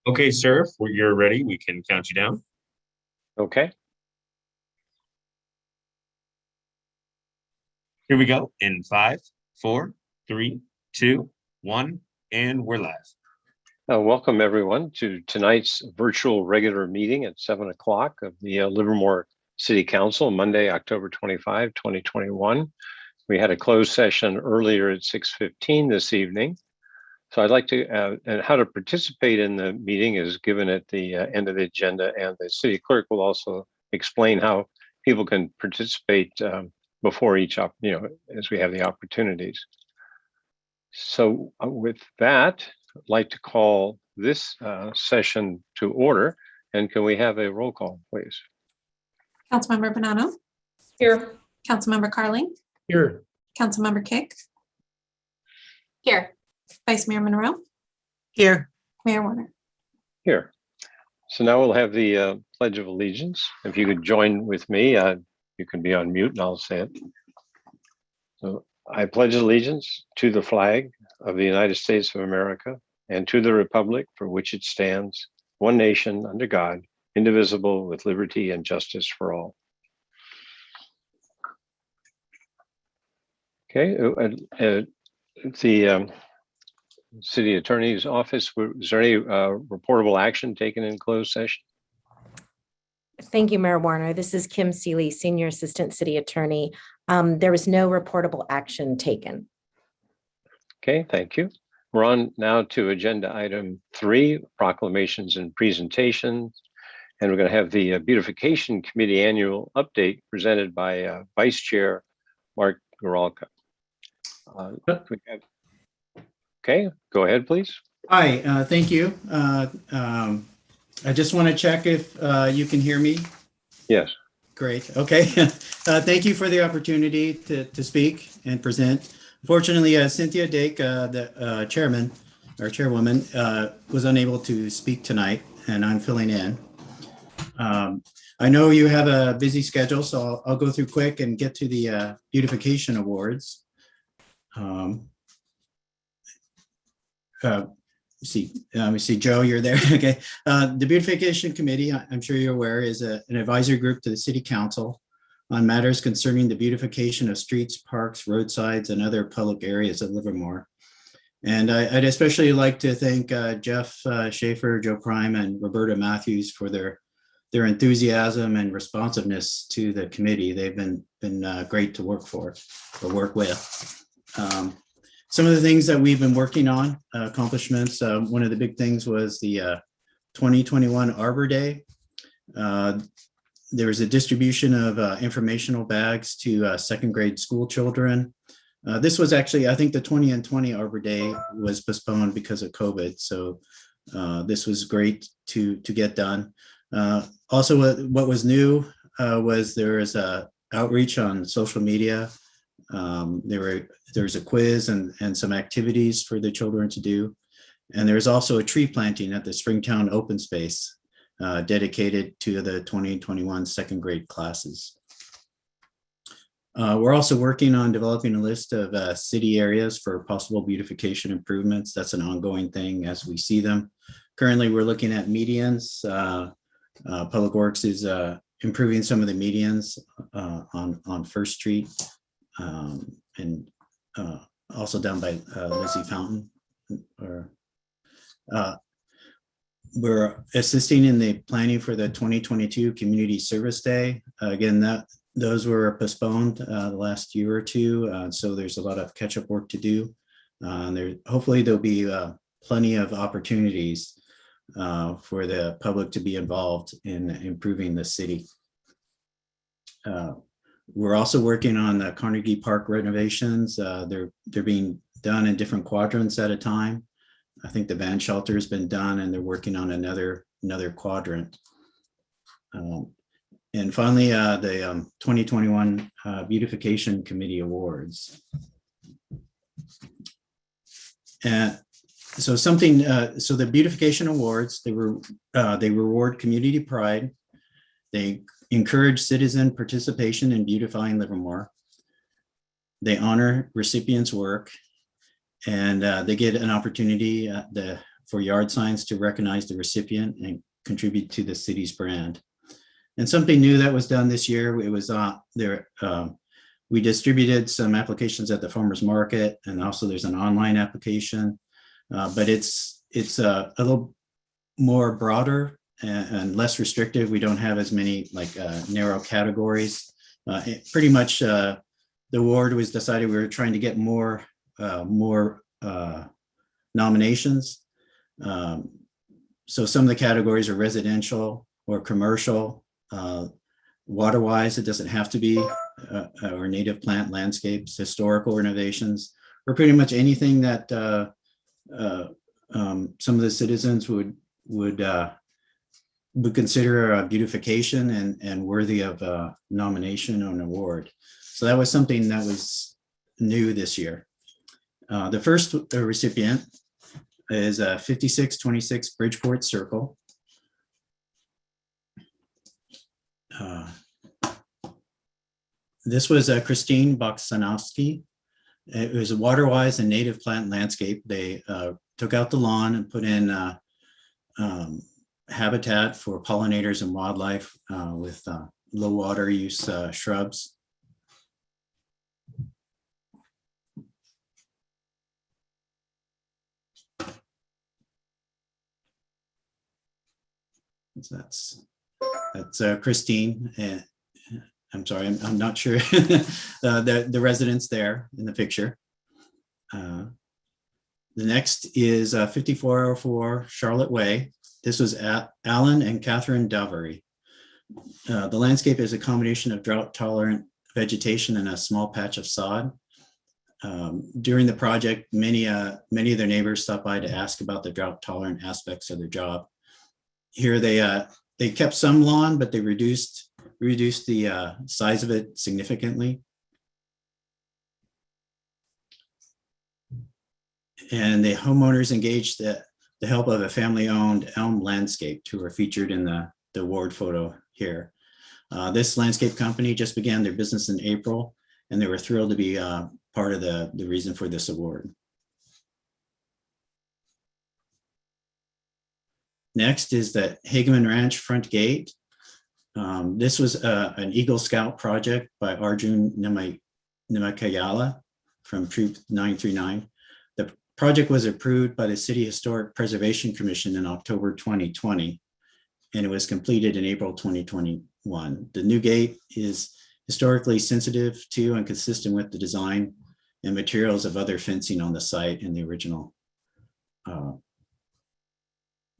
Okay, sir, if you're ready, we can count you down. Okay. Here we go. In 5, 4, 3, 2, 1, and we're live. Welcome everyone to tonight's virtual regular meeting at 7 o'clock of the Livermore City Council, Monday, October 25, 2021. We had a closed session earlier at 6:15 this evening. So I'd like to, and how to participate in the meeting is given at the end of the agenda, and the city clerk will also explain how people can participate before each, as we have the opportunities. So with that, I'd like to call this session to order, and can we have a roll call, please? Councilmember Bonanno. Here. Councilmember Carling. Here. Councilmember Kick. Here. Vice Mayor Monroe. Here. Mayor Warner. Here. So now we'll have the Pledge of Allegiance. If you could join with me, you can be on mute and I'll say it. So I pledge allegiance to the flag of the United States of America and to the republic for which it stands, one nation under God, indivisible, with liberty and justice for all. Okay, the City Attorney's Office, is there any reportable action taken in closed session? Thank you, Mayor Warner. This is Kim Seeley, Senior Assistant City Attorney. There was no reportable action taken. Okay, thank you. We're on now to agenda item 3, proclamations and presentations. And we're going to have the Beautification Committee annual update presented by Vice Chair Mark Goralka. Okay, go ahead, please. Hi, thank you. I just want to check if you can hear me. Yes. Great. Okay. Thank you for the opportunity to speak and present. Fortunately, Cynthia Dake, the chairman or chairwoman, was unable to speak tonight, and I'm filling in. I know you have a busy schedule, so I'll go through quick and get to the Beautification Awards. Let me see, Joe, you're there. Okay. The Beautification Committee, I'm sure you're aware, is an advisory group to the City Council on matters concerning the beautification of streets, parks, roadsides, and other public areas of Livermore. And I'd especially like to thank Jeff Schaefer, Joe Prime, and Roberta Matthews for their enthusiasm and responsiveness to the committee. They've been great to work with. Some of the things that we've been working on, accomplishments, one of the big things was the 2021 Arbor Day. There was a distribution of informational bags to second grade school children. This was actually, I think the 2020 Arbor Day was postponed because of COVID. So this was great to get done. Also, what was new was there was a outreach on social media. There's a quiz and some activities for the children to do. And there's also a tree planting at the Springtown Open Space dedicated to the 2021 second grade classes. We're also working on developing a list of city areas for possible beautification improvements. That's an ongoing thing as we see them. Currently, we're looking at medians. Public Works is improving some of the medians on First Street. And also down by Lizzie Fountain. We're assisting in the planning for the 2022 Community Service Day. Again, those were postponed the last year or two, so there's a lot of catch-up work to do. Hopefully there'll be plenty of opportunities for the public to be involved in improving the city. We're also working on the Carnegie Park renovations. They're being done in different quadrants at a time. I think the van shelter has been done and they're working on another quadrant. And finally, the 2021 Beautification Committee Awards. So the Beautification Awards, they reward community pride. They encourage citizen participation in beautifying Livermore. They honor recipients' work, and they get an opportunity, the for yard signs to recognize the recipient and contribute to the city's brand. And something new that was done this year, it was there. We distributed some applications at the farmer's market, and also there's an online application, but it's a little more broader and less restrictive. We don't have as many like narrow categories. Pretty much the award was decided we were trying to get more nominations. So some of the categories are residential or commercial, water-wise, it doesn't have to be, or native plant landscapes, historical renovations, or pretty much anything that some of the citizens would consider a beautification and worthy of a nomination or an award. So that was something that was new this year. The first recipient is 5626 Bridgeport Circle. This was Christine Boksanowski. It was a water-wise and native plant landscape. They took out the lawn and put in habitat for pollinators and wildlife with low water use shrubs. That's Christine. I'm sorry, I'm not sure the residents there in the picture. The next is 5404 Charlotte Way. This was Alan and Catherine Davery. The landscape is a combination of drought-tolerant vegetation and a small patch of sod. During the project, many of their neighbors stopped by to ask about the drought-tolerant aspects of their job. Here they kept some lawn, but they reduced the size of it significantly. And the homeowners engaged the help of a family-owned Elm Landscape, who are featured in the award photo here. This landscape company just began their business in April, and they were thrilled to be part of the reason for this award. Next is the Hageman Ranch front gate. This was an Eagle Scout project by Arjun Nimakayala from Troop 939. The project was approved by the City Historic Preservation Commission in October 2020, and it was completed in April 2021. The new gate is historically sensitive to and consistent with the design and materials of other fencing on the site in the original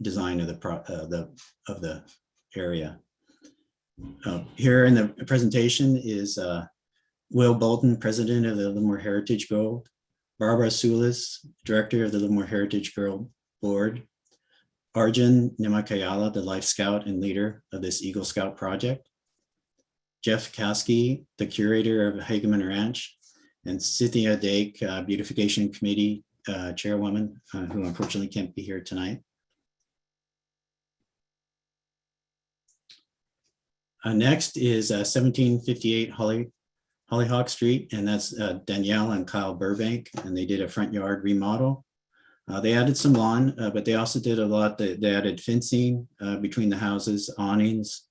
design of the area. Here in the presentation is Will Bolton, President of the Livermore Heritage Guild, Barbara Sulis, Director of the Livermore Heritage Guild Board, Arjun Nimakayala, the Life Scout and leader of this Eagle Scout project, Jeff Kasky, the curator of Hageman Ranch, and Cynthia Dake, Beautification Committee Chairwoman, who unfortunately can't be here tonight. Next is 1758 Hollyhock Street, and that's Danielle and Kyle Burbank, and they did a front yard remodel. They added some lawn, but they also did a lot. They added fencing between the houses, awnings,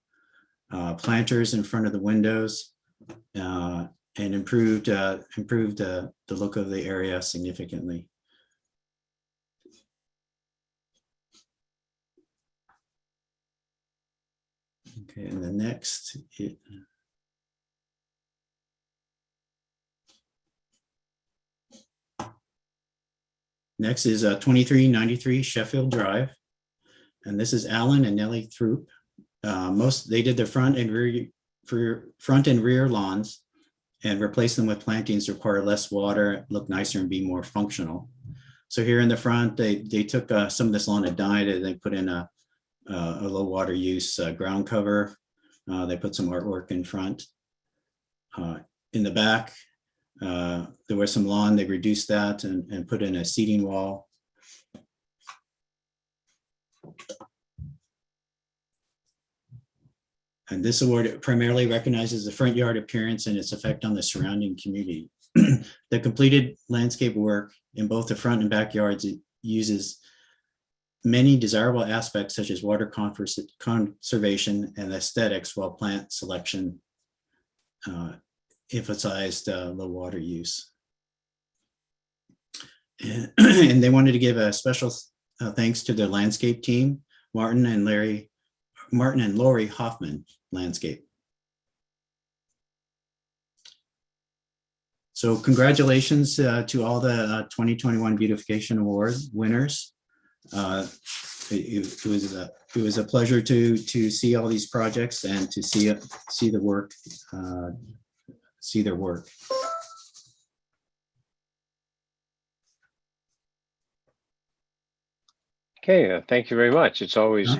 planters in front of the windows, and improved the look of the area significantly. Okay, and the next, next is 2393 Sheffield Drive, and this is Alan and Nellie Throop. They did the front and rear lawns and replaced them with plantings to require less water, look nicer, and be more functional. So here in the front, they took some of this lawn had died, and they put in a low water use ground cover. They put some artwork in front. In the back, there was some lawn. They reduced that and put in a seating wall. And this award primarily recognizes the front yard appearance and its effect on the surrounding community. The completed landscape work in both the front and backyards uses many desirable aspects such as water conservation and aesthetics, while plant selection emphasized low water use. And they wanted to give a special thanks to their landscape team, Martin and Lori Hoffman Landscape. So congratulations to all the 2021 Beautification Award winners. It was a pleasure to see all these projects and to see the work, see their work. Okay, thank you very much. It's always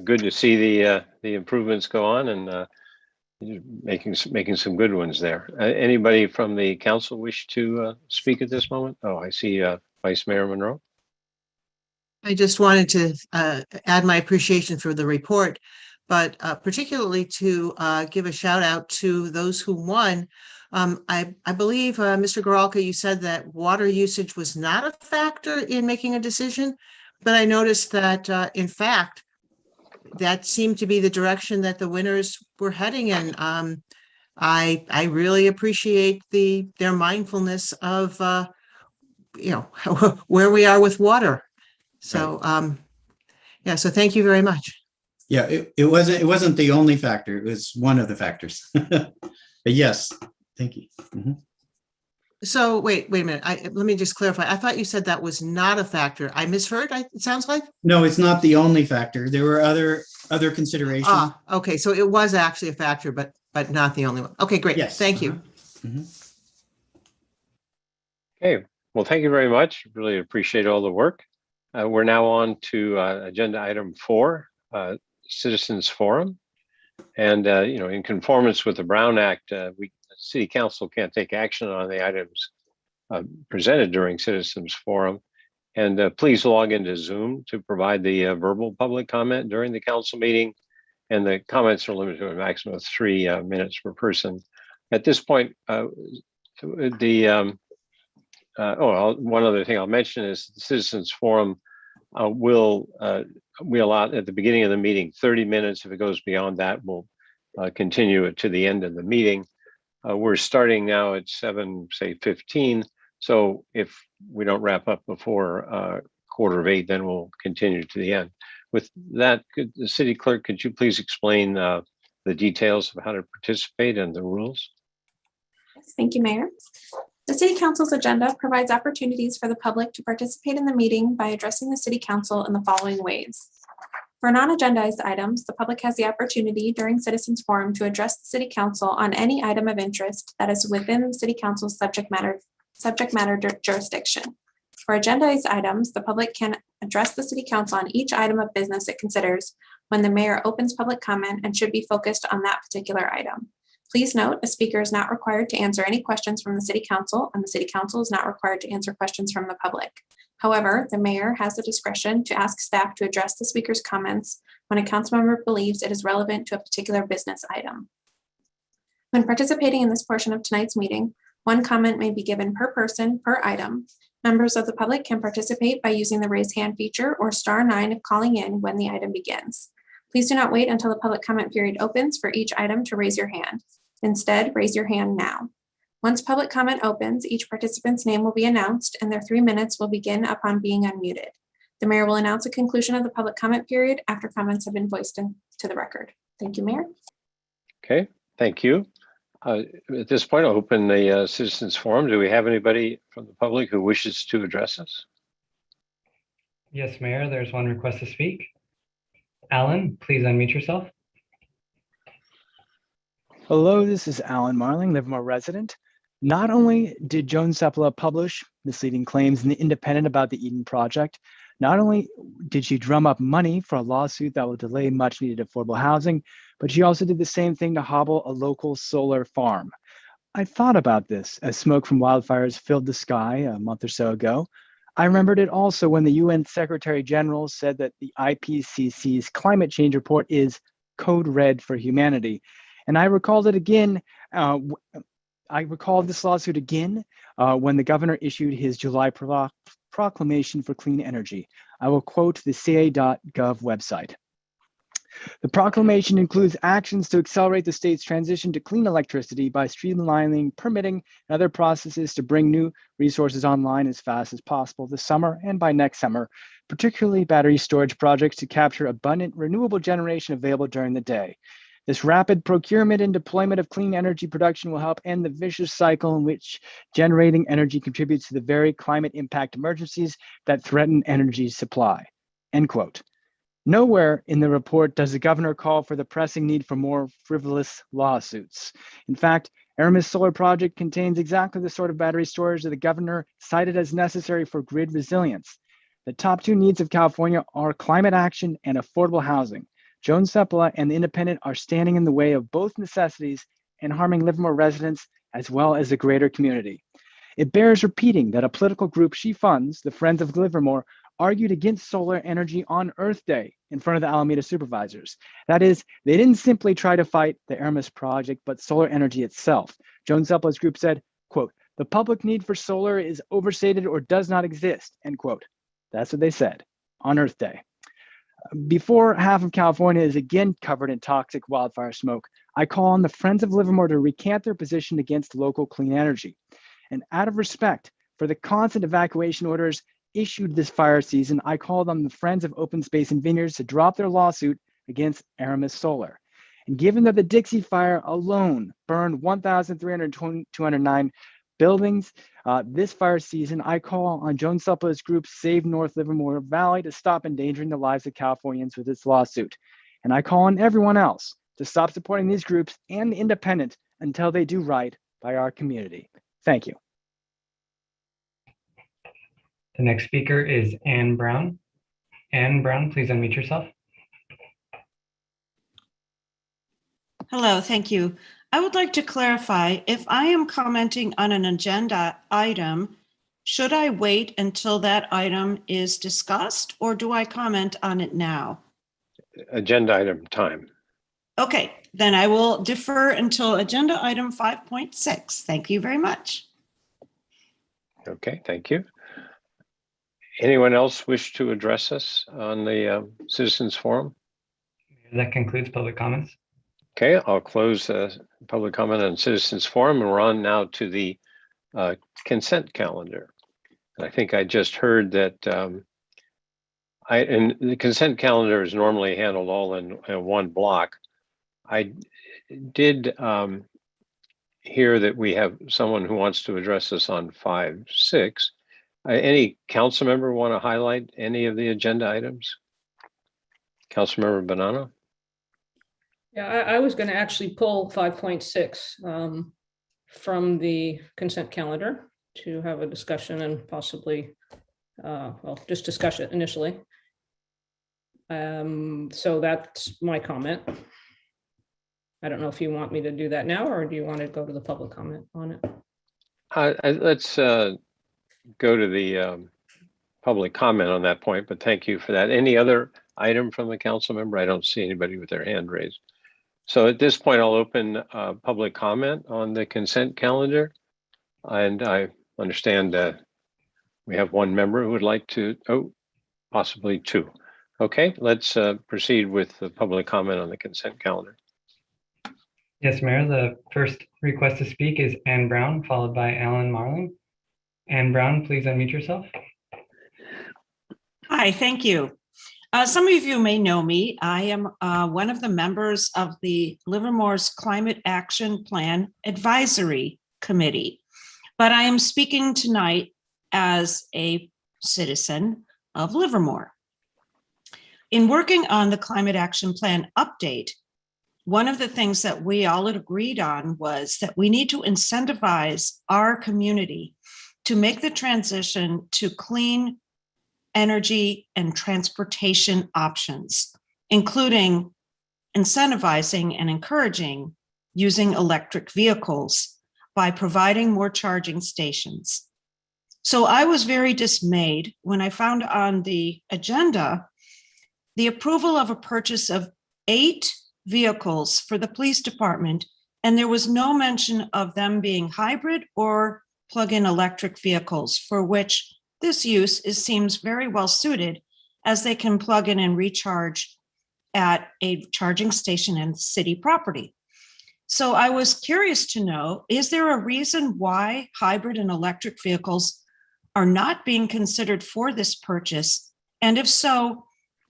good to see the improvements go on, and you're making some good ones there. Anybody from the council wish to speak at this moment? Oh, I see Vice Mayor Monroe. I just wanted to add my appreciation for the report, but particularly to give a shout out to those who won. I believe, Mr. Goralka, you said that water usage was not a factor in making a decision, but I noticed that in fact, that seemed to be the direction that the winners were heading in. I really appreciate their mindfulness of where we are with water. So yeah, so thank you very much. Yeah, it wasn't the only factor. It was one of the factors. But yes, thank you. Mhm. So wait a minute. Let me just clarify. I thought you said that was not a factor. I misheard. It sounds like. No, it's not the only factor. There were other considerations. Ah, okay. So it was actually a factor, but not the only one. Okay, great. Yes. Thank you. Mhm. Okay, well, thank you very much. Really appreciate all the work. We're now on to agenda item 4, Citizens Forum. And, in conformance with the Brown Act, the City Council can't take action on the items presented during Citizens Forum. And please log into Zoom to provide the verbal public comment during the council meeting. And the comments are limited to a maximum of 3 minutes per person. At this point, one other thing I'll mention is the Citizens Forum we allot at the beginning of the meeting 30 minutes. If it goes beyond that, we'll continue it to the end of the meeting. We're starting now at 7:15. So if we don't wrap up before 7:45, then we'll continue to the end. With that, the city clerk, could you please explain the details of how to participate and the rules? Yes, thank you, Mayor. The City Council's agenda provides opportunities for the public to participate in the meeting by addressing the City Council in the following ways. For non-agendized items, the public has the opportunity during Citizens Forum to address the City Council on any item of interest that is within the City Council's subject matter jurisdiction. For agendized items, the public can address the City Council on each item of business it considers when the mayor opens public comment and should be focused on that particular item. Please note, a speaker is not required to answer any questions from the City Council, and the City Council is not required to answer questions from the public. However, the mayor has the discretion to ask staff to address the speaker's comments when a council member believes it is relevant to a particular business item. When participating in this portion of tonight's meeting, 1 comment may be given per person per item. Members of the public can participate by using the raise hand feature or *9 if calling in when the item begins. Please do not wait until the public comment period opens for each item to raise your hand. Instead, raise your hand now. Once public comment opens, each participant's name will be announced and their 3 minutes will begin upon being unmuted. The mayor will announce a conclusion of the public comment period after comments have been voiced into the record. Thank you, Mayor. Okay, thank you. At this point, I'll open the Citizens Forum. Do we have anybody from the public who wishes to address us? Yes, Mayor, there's one request to speak. Alan, please unmute yourself. Hello, this is Alan Marling, Livermore resident. Not only did Joan Sepala publish misleading claims in The Independent about the Eden Project, not only did she drum up money for a lawsuit that will delay much needed affordable housing, but she also did the same thing to hobble a local solar farm. I thought about this as smoke from wildfires filled the sky a month or so ago. I remembered it also when the UN Secretary General said that the IPCC's climate change report is code red for humanity. And I recalled it again. I recalled this lawsuit again when the governor issued his July proclamation for clean energy. I will quote the ca.gov website. The proclamation includes actions to accelerate the state's transition to clean electricity by streamlining permitting and other processes to bring new resources online as fast as possible this summer and by next summer, particularly battery storage projects to capture abundant renewable generation available during the day. This rapid procurement and deployment of clean energy production will help end the vicious cycle in which generating energy contributes to the very climate impact emergencies that threaten energy supply. End quote. Nowhere in the report does the governor call for the pressing need for more frivolous lawsuits. In fact, Aramis Solar Project contains exactly the sort of battery storage that the governor cited as necessary for grid resilience. The top two needs of California are climate action and affordable housing. Joan Sepala and the Independent are standing in the way of both necessities and harming Livermore residents as well as the greater community. It bears repeating that a political group she funds, the Friends of Livermore, argued against solar energy on Earth Day in front of the Alameda supervisors. That is, they didn't simply try to fight the Aramis project, but solar energy itself. Joan Sepala's group said, quote, "The public need for solar is overstated or does not exist," end quote. That's what they said on Earth Day. Before half of California is again covered in toxic wildfire smoke, I call on the Friends of Livermore to recant their position against local clean energy. And out of respect for the constant evacuation orders issued this fire season, I called on the Friends of Open Space and Vineyards to drop their lawsuit against Aramis Solar. And given that the Dixie Fire alone burned 1,209 buildings this fire season, I call on Joan Sepala's group Save North Livermore Valley to stop endangering the lives of Californians with its lawsuit. And I call on everyone else to stop supporting these groups and the Independent until they do right by our community. Thank you. The next speaker is Ann Brown. Ann Brown, please unmute yourself. Hello, thank you. I would like to clarify, if I am commenting on an agenda item, should I wait until that item is discussed, or do I comment on it now? Agenda item time. Okay, then I will defer until agenda item 5.6. Thank you very much. Okay, thank you. Anyone else wish to address us on the Citizens Forum? That concludes public comments. Okay, I'll close public comment on Citizens Forum, and we're on now to the consent calendar. And I think I just heard that and the consent calendar is normally handled all in one block. I did hear that we have someone who wants to address us on 5.6. Any council member want to highlight any of the agenda items? Councilmember Bonanno? Yeah, I was going to actually pull 5.6 from the consent calendar to have a discussion and possibly, well, just discuss it initially. So that's my comment. I don't know if you want me to do that now, or do you want to go to the public comment on it? Let's go to the public comment on that point, but thank you for that. Any other item from the council member? I don't see anybody with their hand raised. So at this point, I'll open public comment on the consent calendar. And I understand we have one member who would like to, possibly two. Okay, let's proceed with the public comment on the consent calendar. Yes, Mayor, the first request to speak is Ann Brown, followed by Alan Marling. Ann Brown, please unmute yourself. Hi, thank you. Some of you may know me. I am one of the members of the Livermore's Climate Action Plan Advisory Committee, but I am speaking tonight as a citizen of Livermore. In working on the Climate Action Plan update, one of the things that we all agreed on was that we need to incentivize our community to make the transition to clean energy and transportation options, including incentivizing and encouraging using electric vehicles by providing more charging stations. So I was very dismayed when I found on the agenda the approval of a purchase of 8 vehicles for the police department, and there was no mention of them being hybrid or plug-in electric vehicles, for which this use seems very well suited as they can plug in and recharge at a charging station in city property. So I was curious to know, is there a reason why hybrid and electric vehicles are not being considered for this purchase? And if so,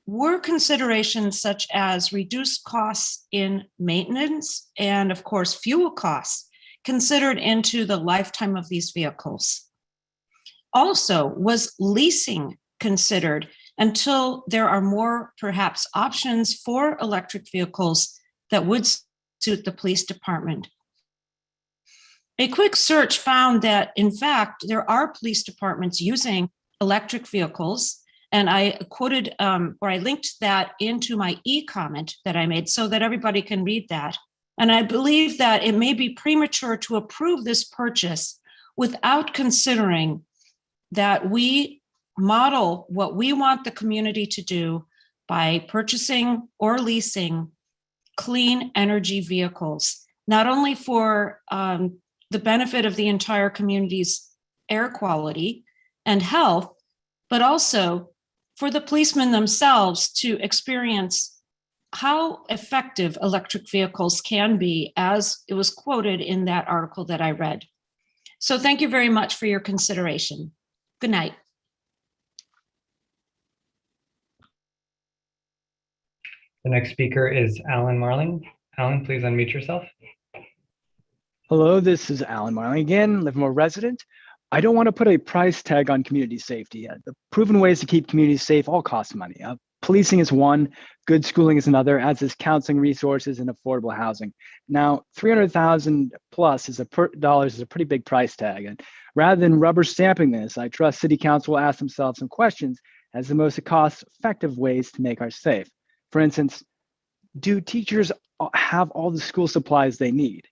were considerations such as reduced costs in maintenance and, of course, fuel costs considered into the lifetime of these vehicles? Also, was leasing considered until there are more perhaps options for electric vehicles that would suit the police department? A quick search found that, in fact, there are police departments using electric vehicles. And I quoted or I linked that into my e-comment that I made so that everybody can read that. And I believe that it may be premature to approve this purchase without considering that we model what we want the community to do by purchasing or leasing clean energy vehicles, not only for the benefit of the entire community's air quality and health, but also for the policemen themselves to experience how effective electric vehicles can be, as it was quoted in that article that I read. So thank you very much for your consideration. Good night. The next speaker is Alan Marling. Alan, please unmute yourself. Hello, this is Alan Marling again, Livermore resident. I don't want to put a price tag on community safety. The proven ways to keep communities safe all cost money. Policing is one, good schooling is another, as is counseling resources and affordable housing. Now, $300,000 plus is a pretty big price tag. And rather than rubber stamping this, I trust City Council will ask themselves some questions as the most cost-effective ways to make ours safe. For instance, do teachers have all the school supplies they need?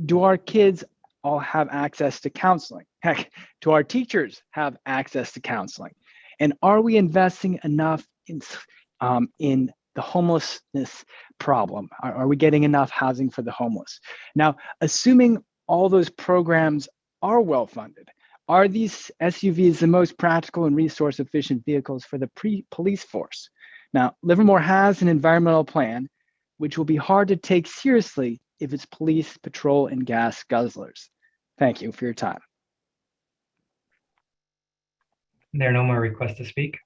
Do our kids all have access to counseling? Heck, do our teachers have access to counseling? And are we investing enough in the homelessness problem? Are we getting enough housing for the homeless? Now, assuming all those programs are well funded, are these SUVs the most practical and resource efficient vehicles for the police force? Now, Livermore has an environmental plan, which will be hard to take seriously if it's police, patrol, and gas guzzlers. Thank you for your time. There are no more requests to speak.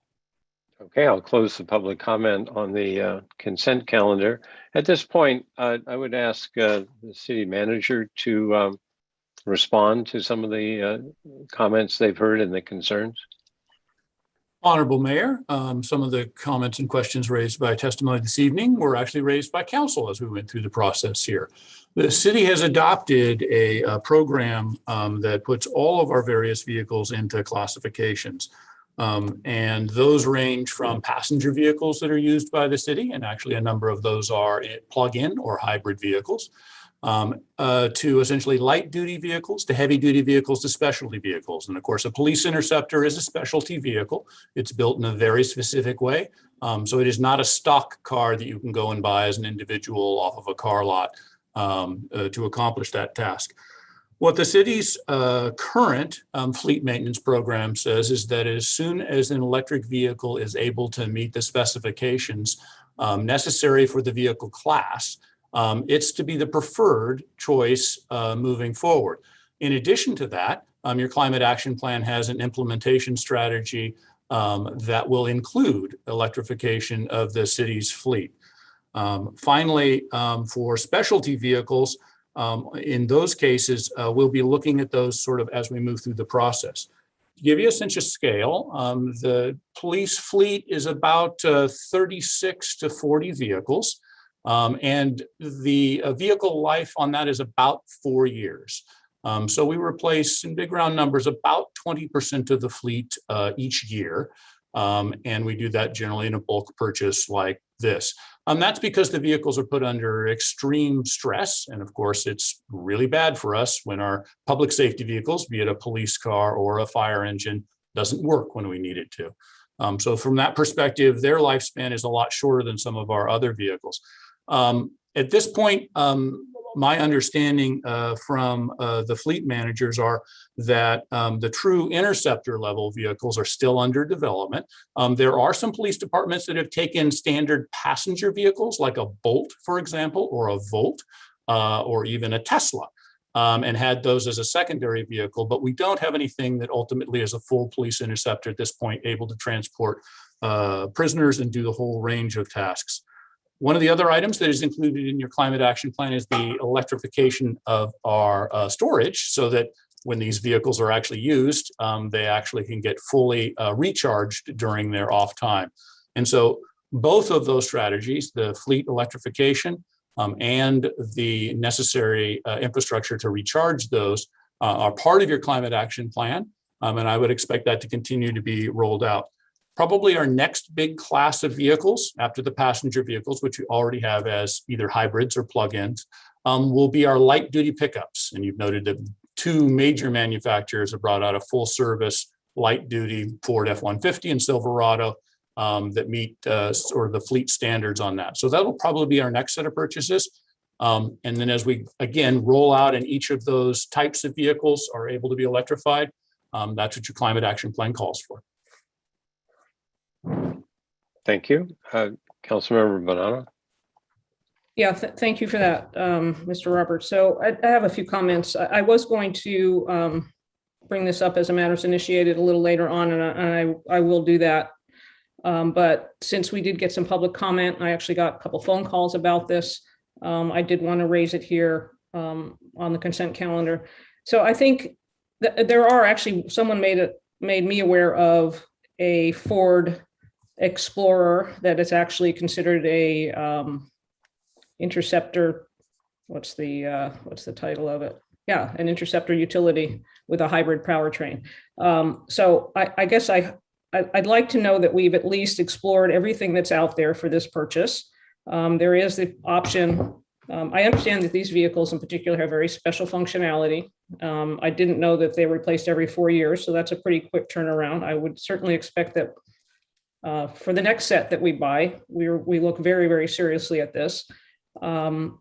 Okay, I'll close the public comment on the consent calendar. At this point, I would ask the city manager to respond to some of the comments they've heard and the concerns. Honorable Mayor, some of the comments and questions raised by testimony this evening were actually raised by council as we went through the process here. The city has adopted a program that puts all of our various vehicles into classifications. And those range from passenger vehicles that are used by the city, and actually a number of those are plug-in or hybrid vehicles, to essentially light duty vehicles, to heavy duty vehicles, to specialty vehicles. And of course, a police interceptor is a specialty vehicle. It's built in a very specific way. So it is not a stock car that you can go and buy as an individual off of a car lot to accomplish that task. What the city's current fleet maintenance program says is that as soon as an electric vehicle is able to meet the specifications necessary for the vehicle class, it's to be the preferred choice moving forward. In addition to that, your climate action plan has an implementation strategy that will include electrification of the city's fleet. Finally, for specialty vehicles, in those cases, we'll be looking at those sort of as we move through the process. To give you a sense of scale, the police fleet is about 36 to 40 vehicles. And the vehicle life on that is about 4 years. So we replace, in big round numbers, about 20% of the fleet each year. And we do that generally in a bulk purchase like this. That's because the vehicles are put under extreme stress. And of course, it's really bad for us when our public safety vehicles, be it a police car or a fire engine, doesn't work when we need it to. So from that perspective, their lifespan is a lot shorter than some of our other vehicles. At this point, my understanding from the fleet managers are that the true interceptor level vehicles are still under development. There are some police departments that have taken standard passenger vehicles like a Bolt, for example, or a Volt, or even a Tesla, and had those as a secondary vehicle, but we don't have anything that ultimately is a full police interceptor at this point, able to transport prisoners and do the whole range of tasks. One of the other items that is included in your climate action plan is the electrification of our storage, so that when these vehicles are actually used, they actually can get fully recharged during their off time. And so both of those strategies, the fleet electrification and the necessary infrastructure to recharge those, are part of your climate action plan. And I would expect that to continue to be rolled out. Probably our next big class of vehicles after the passenger vehicles, which we already have as either hybrids or plug-ins, will be our light duty pickups. And you've noted that 2 major manufacturers have brought out a full service light duty Ford F-150 and Silverado that meet sort of the fleet standards on that. So that'll probably be our next set of purchases. And then as we, again, roll out and each of those types of vehicles are able to be electrified, that's what your climate action plan calls for. Thank you. Councilmember Bonanno. Yeah, thank you for that, Mr. Roberts. So I have a few comments. I was going to bring this up as a matters initiated a little later on, and I will do that. But since we did get some public comment, I actually got a couple phone calls about this. I did want to raise it here on the consent calendar. So I think there are actually, someone made me aware of a Ford Explorer that is actually considered a interceptor. What's the title of it? Yeah, an interceptor utility with a hybrid powertrain. So I guess I'd like to know that we've at least explored everything that's out there for this purchase. There is the option. I understand that these vehicles in particular have very special functionality. I didn't know that they were replaced every 4 years, so that's a pretty quick turnaround. I would certainly expect that for the next set that we buy, we look very, very seriously at this. So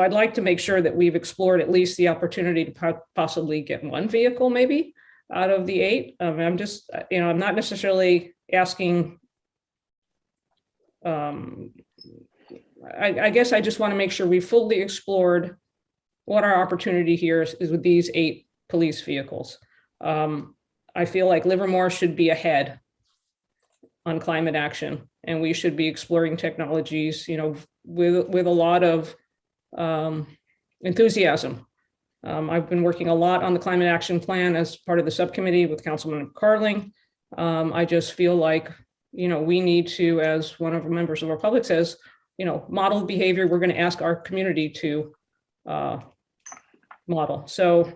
I'd like to make sure that we've explored at least the opportunity to possibly get 1 vehicle maybe out of the 8. I'm just, I'm not necessarily asking. I guess I just want to make sure we fully explored what our opportunity here is with these 8 police vehicles. I feel like Livermore should be ahead on climate action, and we should be exploring technologies, with a lot of enthusiasm. I've been working a lot on the climate action plan as part of the subcommittee with Councilman Carling. I just feel like, we need to, as one of the members of our public says, model behavior we're going to ask our community to model. So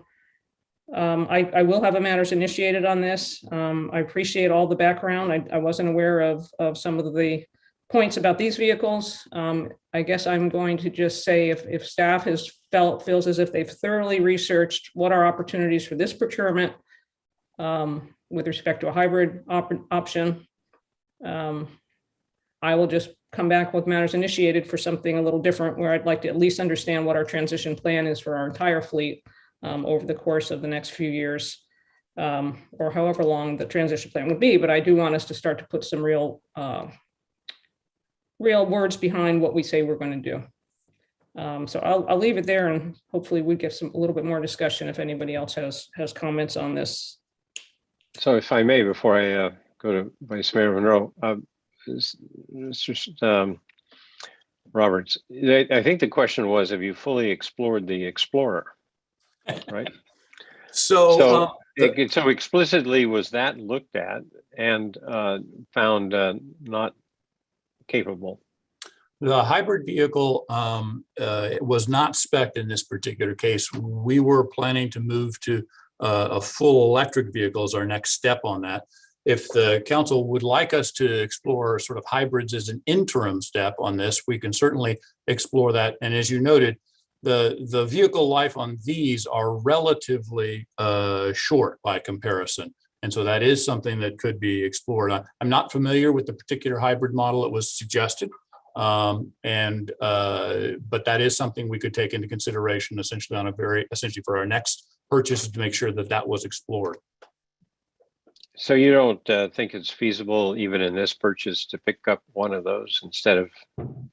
I will have a matters initiated on this. I appreciate all the background. I wasn't aware of some of the points about these vehicles. I guess I'm going to just say if staff feels as if they've thoroughly researched what are opportunities for this procurement with respect to a hybrid option, I will just come back with matters initiated for something a little different, where I'd like to at least understand what our transition plan is for our entire fleet over the course of the next few years, or however long the transition plan would be. But I do want us to start to put some real words behind what we say we're going to do. So I'll leave it there, and hopefully we get a little bit more discussion if anybody else has comments on this. So if I may, before I go to Vice Mayor Monroe, Mr. Roberts, I think the question was, have you fully explored the Explorer, right? So explicitly was that looked at and found not capable? The hybrid vehicle was not spec'd in this particular case. We were planning to move to a full electric vehicle as our next step on that. If the council would like us to explore sort of hybrids as an interim step on this, we can certainly explore that. And as you noted, the vehicle life on these are relatively short by comparison. And so that is something that could be explored. I'm not familiar with the particular hybrid model that was suggested, But that is something we could take into consideration essentially essentially for our next purchase, to make sure that that was explored. So you don't think it's feasible even in this purchase to pick up one of those instead of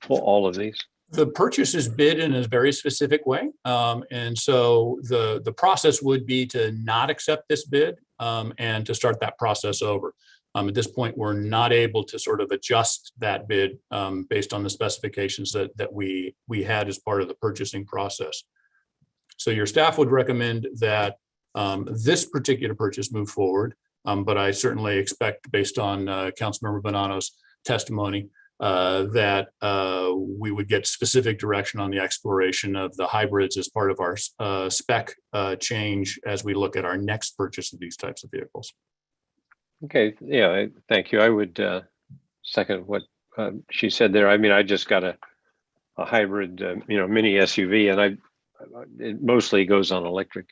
all of these? The purchase is bid in a very specific way. And so the process would be to not accept this bid and to start that process over. At this point, we're not able to sort of adjust that bid based on the specifications that we had as part of the purchasing process. So your staff would recommend that this particular purchase move forward. But I certainly expect, based on Councilmember Bonanno's testimony, that we would get specific direction on the exploration of the hybrids as part of our spec change as we look at our next purchase of these types of vehicles. Okay, yeah, thank you. I would second what she said there. I mean, I just got a hybrid, mini SUV, and it mostly goes on electric.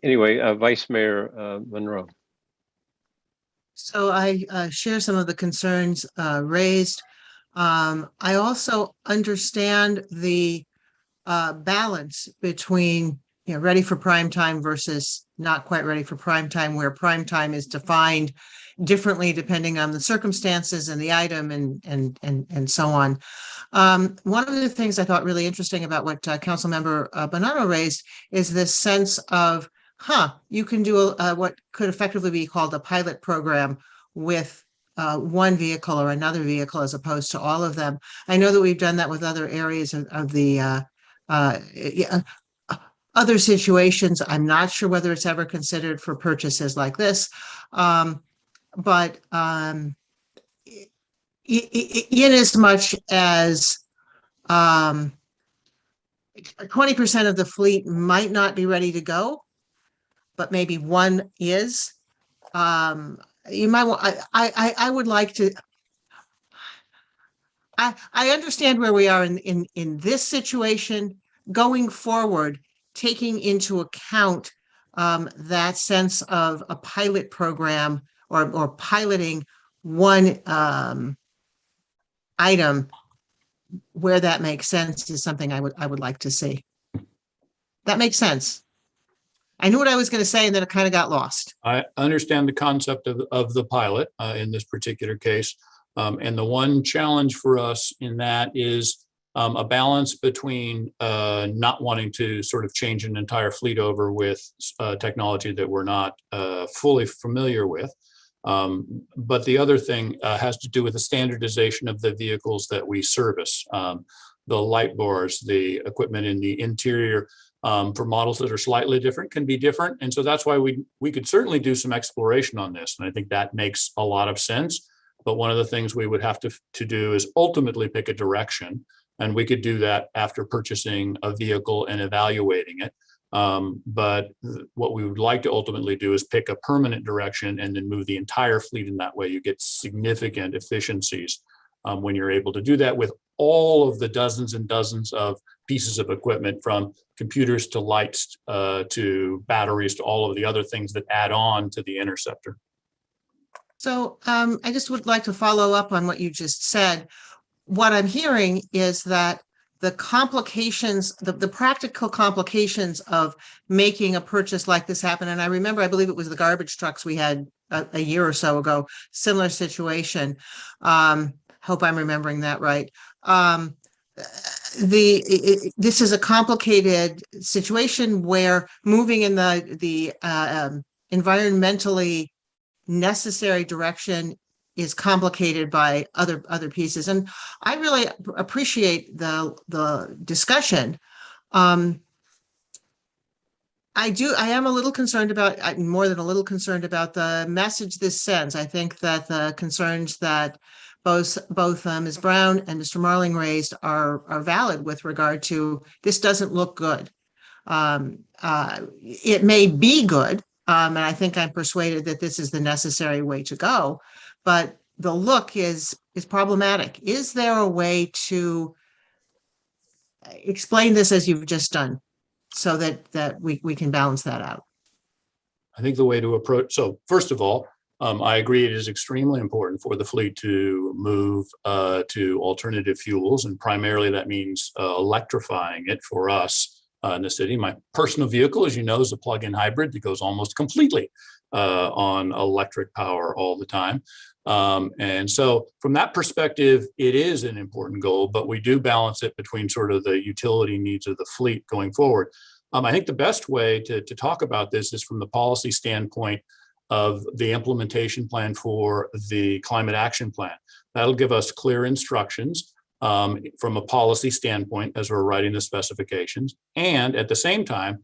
Anyway, Vice Mayor Monroe. So I share some of the concerns raised. I also understand the balance between ready for prime time versus not quite ready for prime time, where prime time is defined differently depending on the circumstances and the item and so on. One of the things I thought really interesting about what Councilmember Bonanno raised is this sense of, you can do what could effectively be called a pilot program with one vehicle or another vehicle as opposed to all of them. I know that we've done that with other areas of the other situations. I'm not sure whether it's ever considered for purchases like this, but in as much as 20% of the fleet might not be ready to go, but maybe one is, you might want, I would like to, I understand where we are in this situation. Going forward, taking into account that sense of a pilot program or piloting one item where that makes sense is something I would like to see. That makes sense. I knew what I was going to say, and then it kind of got lost. I understand the concept of the pilot in this particular case. And the one challenge for us in that is a balance between not wanting to sort of change an entire fleet over with technology that we're not fully familiar with. But the other thing has to do with the standardization of the vehicles that we service. The light bars, the equipment in the interior, for models that are slightly different can be different. And so that's why we could certainly do some exploration on this. And I think that makes a lot of sense. But one of the things we would have to do is ultimately pick a direction. And we could do that after purchasing a vehicle and evaluating it. But what we would like to ultimately do is pick a permanent direction and then move the entire fleet in that way. You get significant efficiencies when you're able to do that with all of the dozens and dozens of pieces of equipment, from computers to lights to batteries to all of the other things that add on to the Interceptor. So I just would like to follow up on what you just said. What I'm hearing is that the complications, the practical complications of making a purchase like this happen. And I remember, I believe it was the garbage trucks we had a year or so ago, similar situation. Hope I'm remembering that right. This is a complicated situation where moving in the environmentally necessary direction is complicated by other pieces. And I really appreciate the discussion. I am a little concerned about, more than a little concerned about the message this sends. I think that the concerns that both Ms. Brown and Mr. Marling raised are valid with regard to this doesn't look good. It may be good, and I think I'm persuaded that this is the necessary way to go, but the look is problematic. Is there a way to explain this as you've just done so that we can balance that out? I think the way to approach, so first of all, I agree it is extremely important for the fleet to move to alternative fuels, and primarily that means electrifying it for us in the city. My personal vehicle, as you know, is a plug-in hybrid that goes almost completely on electric power all the time. And so from that perspective, it is an important goal, but we do balance it between sort of the utility needs of the fleet going forward. I think the best way to talk about this is from the policy standpoint of the implementation plan for the climate action plan. That'll give us clear instructions from a policy standpoint as we're writing the specifications, and at the same time,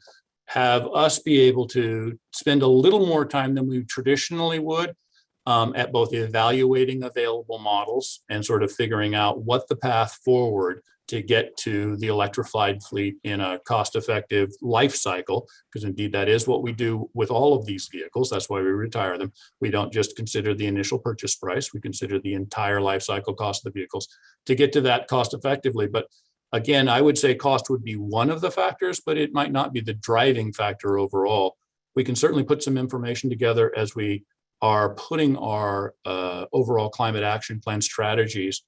have us be able to spend a little more time than we traditionally would at both evaluating available models and sort of figuring out what the path forward to get to the electrified fleet in a cost-effective life cycle, because indeed that is what we do with all of these vehicles. That's why we retire them. We don't just consider the initial purchase price, we consider the entire life cycle cost of the vehicles to get to that cost effectively. But again, I would say cost would be one of the factors, but it might not be the driving factor overall. We can certainly put some information together as we are putting our overall climate action plan strategies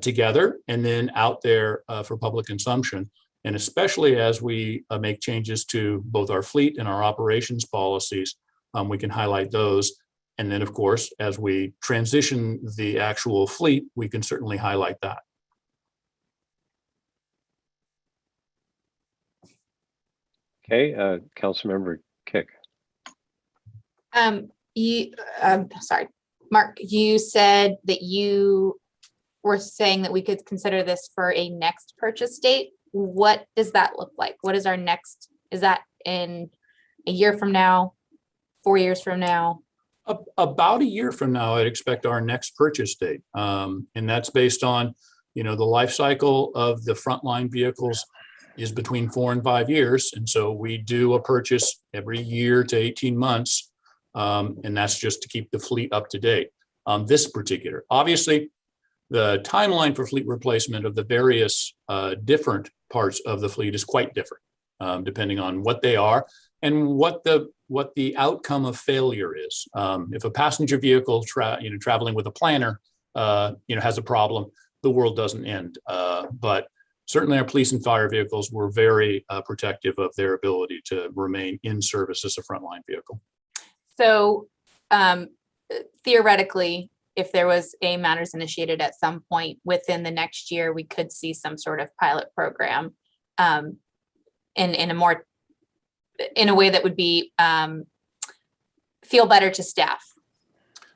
together and then out there for public consumption. And especially as we make changes to both our fleet and our operations policies, we can highlight those. And then, of course, as we transition the actual fleet, we can certainly highlight that. Okay, Councilmember Kick. Sorry, Mark, you said that you were saying that we could consider this for a next purchase date. What does that look like? What is our next? Is that in a year from now, 4 years from now? About a year from now, I'd expect our next purchase date. And that's based on, the life cycle of the frontline vehicles is between 4 and 5 years. And so we do a purchase every year to 18 months. And that's just to keep the fleet up to date. This particular, obviously, the timeline for fleet replacement of the various different parts of the fleet is quite different, depending on what they are and what the outcome of failure is. If a passenger vehicle traveling with a planner has a problem, the world doesn't end. But certainly our police and fire vehicles were very protective of their ability to remain in service as a frontline vehicle. So theoretically, if there was a matters initiated at some point within the next year, we could see some sort of pilot program in a way that would be feel better to staff.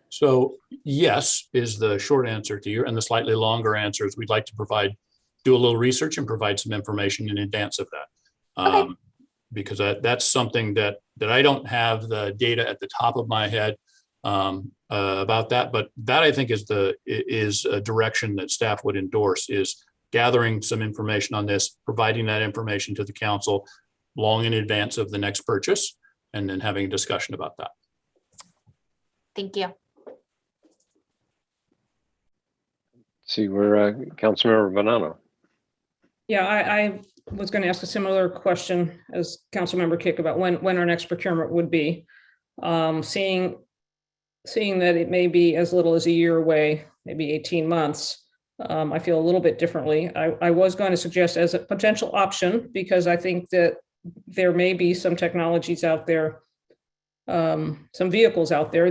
So yes, is the short answer to you, and the slightly longer answer is we'd like to do a little research and provide some information in advance of that. Okay. Because that's something that I don't have the data at the top of my head about that, but that I think is a direction that staff would endorse, is gathering some information on this, providing that information to the council long in advance of the next purchase, and then having a discussion about that. Thank you. See, we're Councilmember Bonanno. Yeah, I was going to ask a similar question as Councilmember Kick about when our next procurement would be. Seeing that it may be as little as a year away, maybe 18 months, I feel a little bit differently. I was going to suggest as a potential option, because I think that there may be some technologies out there, some vehicles out there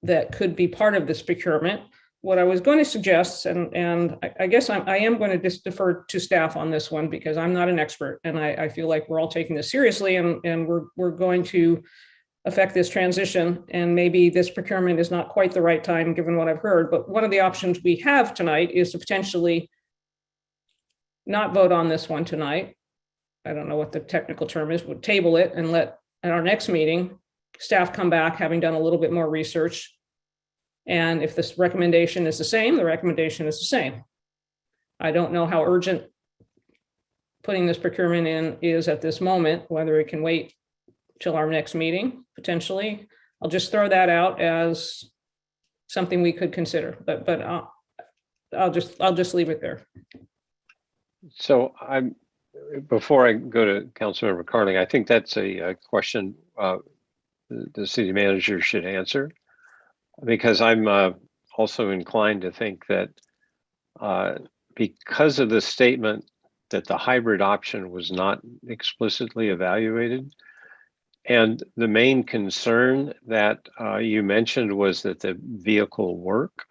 that could be part of this procurement. What I was going to suggest, and I guess I am going to just defer to staff on this one, because I'm not an expert, and I feel like we're all taking this seriously, and we're going to affect this transition, and maybe this procurement is not quite the right time given what I've heard. But one of the options we have tonight is to potentially not vote on this one tonight. I don't know what the technical term is, would table it and let at our next meeting, staff come back having done a little bit more research. And if this recommendation is the same, the recommendation is the same. I don't know how urgent putting this procurement in is at this moment, whether it can wait till our next meeting, potentially. I'll just throw that out as something we could consider, but I'll just leave it there. So before I go to Councilmember Carling, I think that's a question the city manager should answer, because I'm also inclined to think that because of the statement that the hybrid option was not explicitly evaluated, and the main concern that you mentioned was that the vehicle work,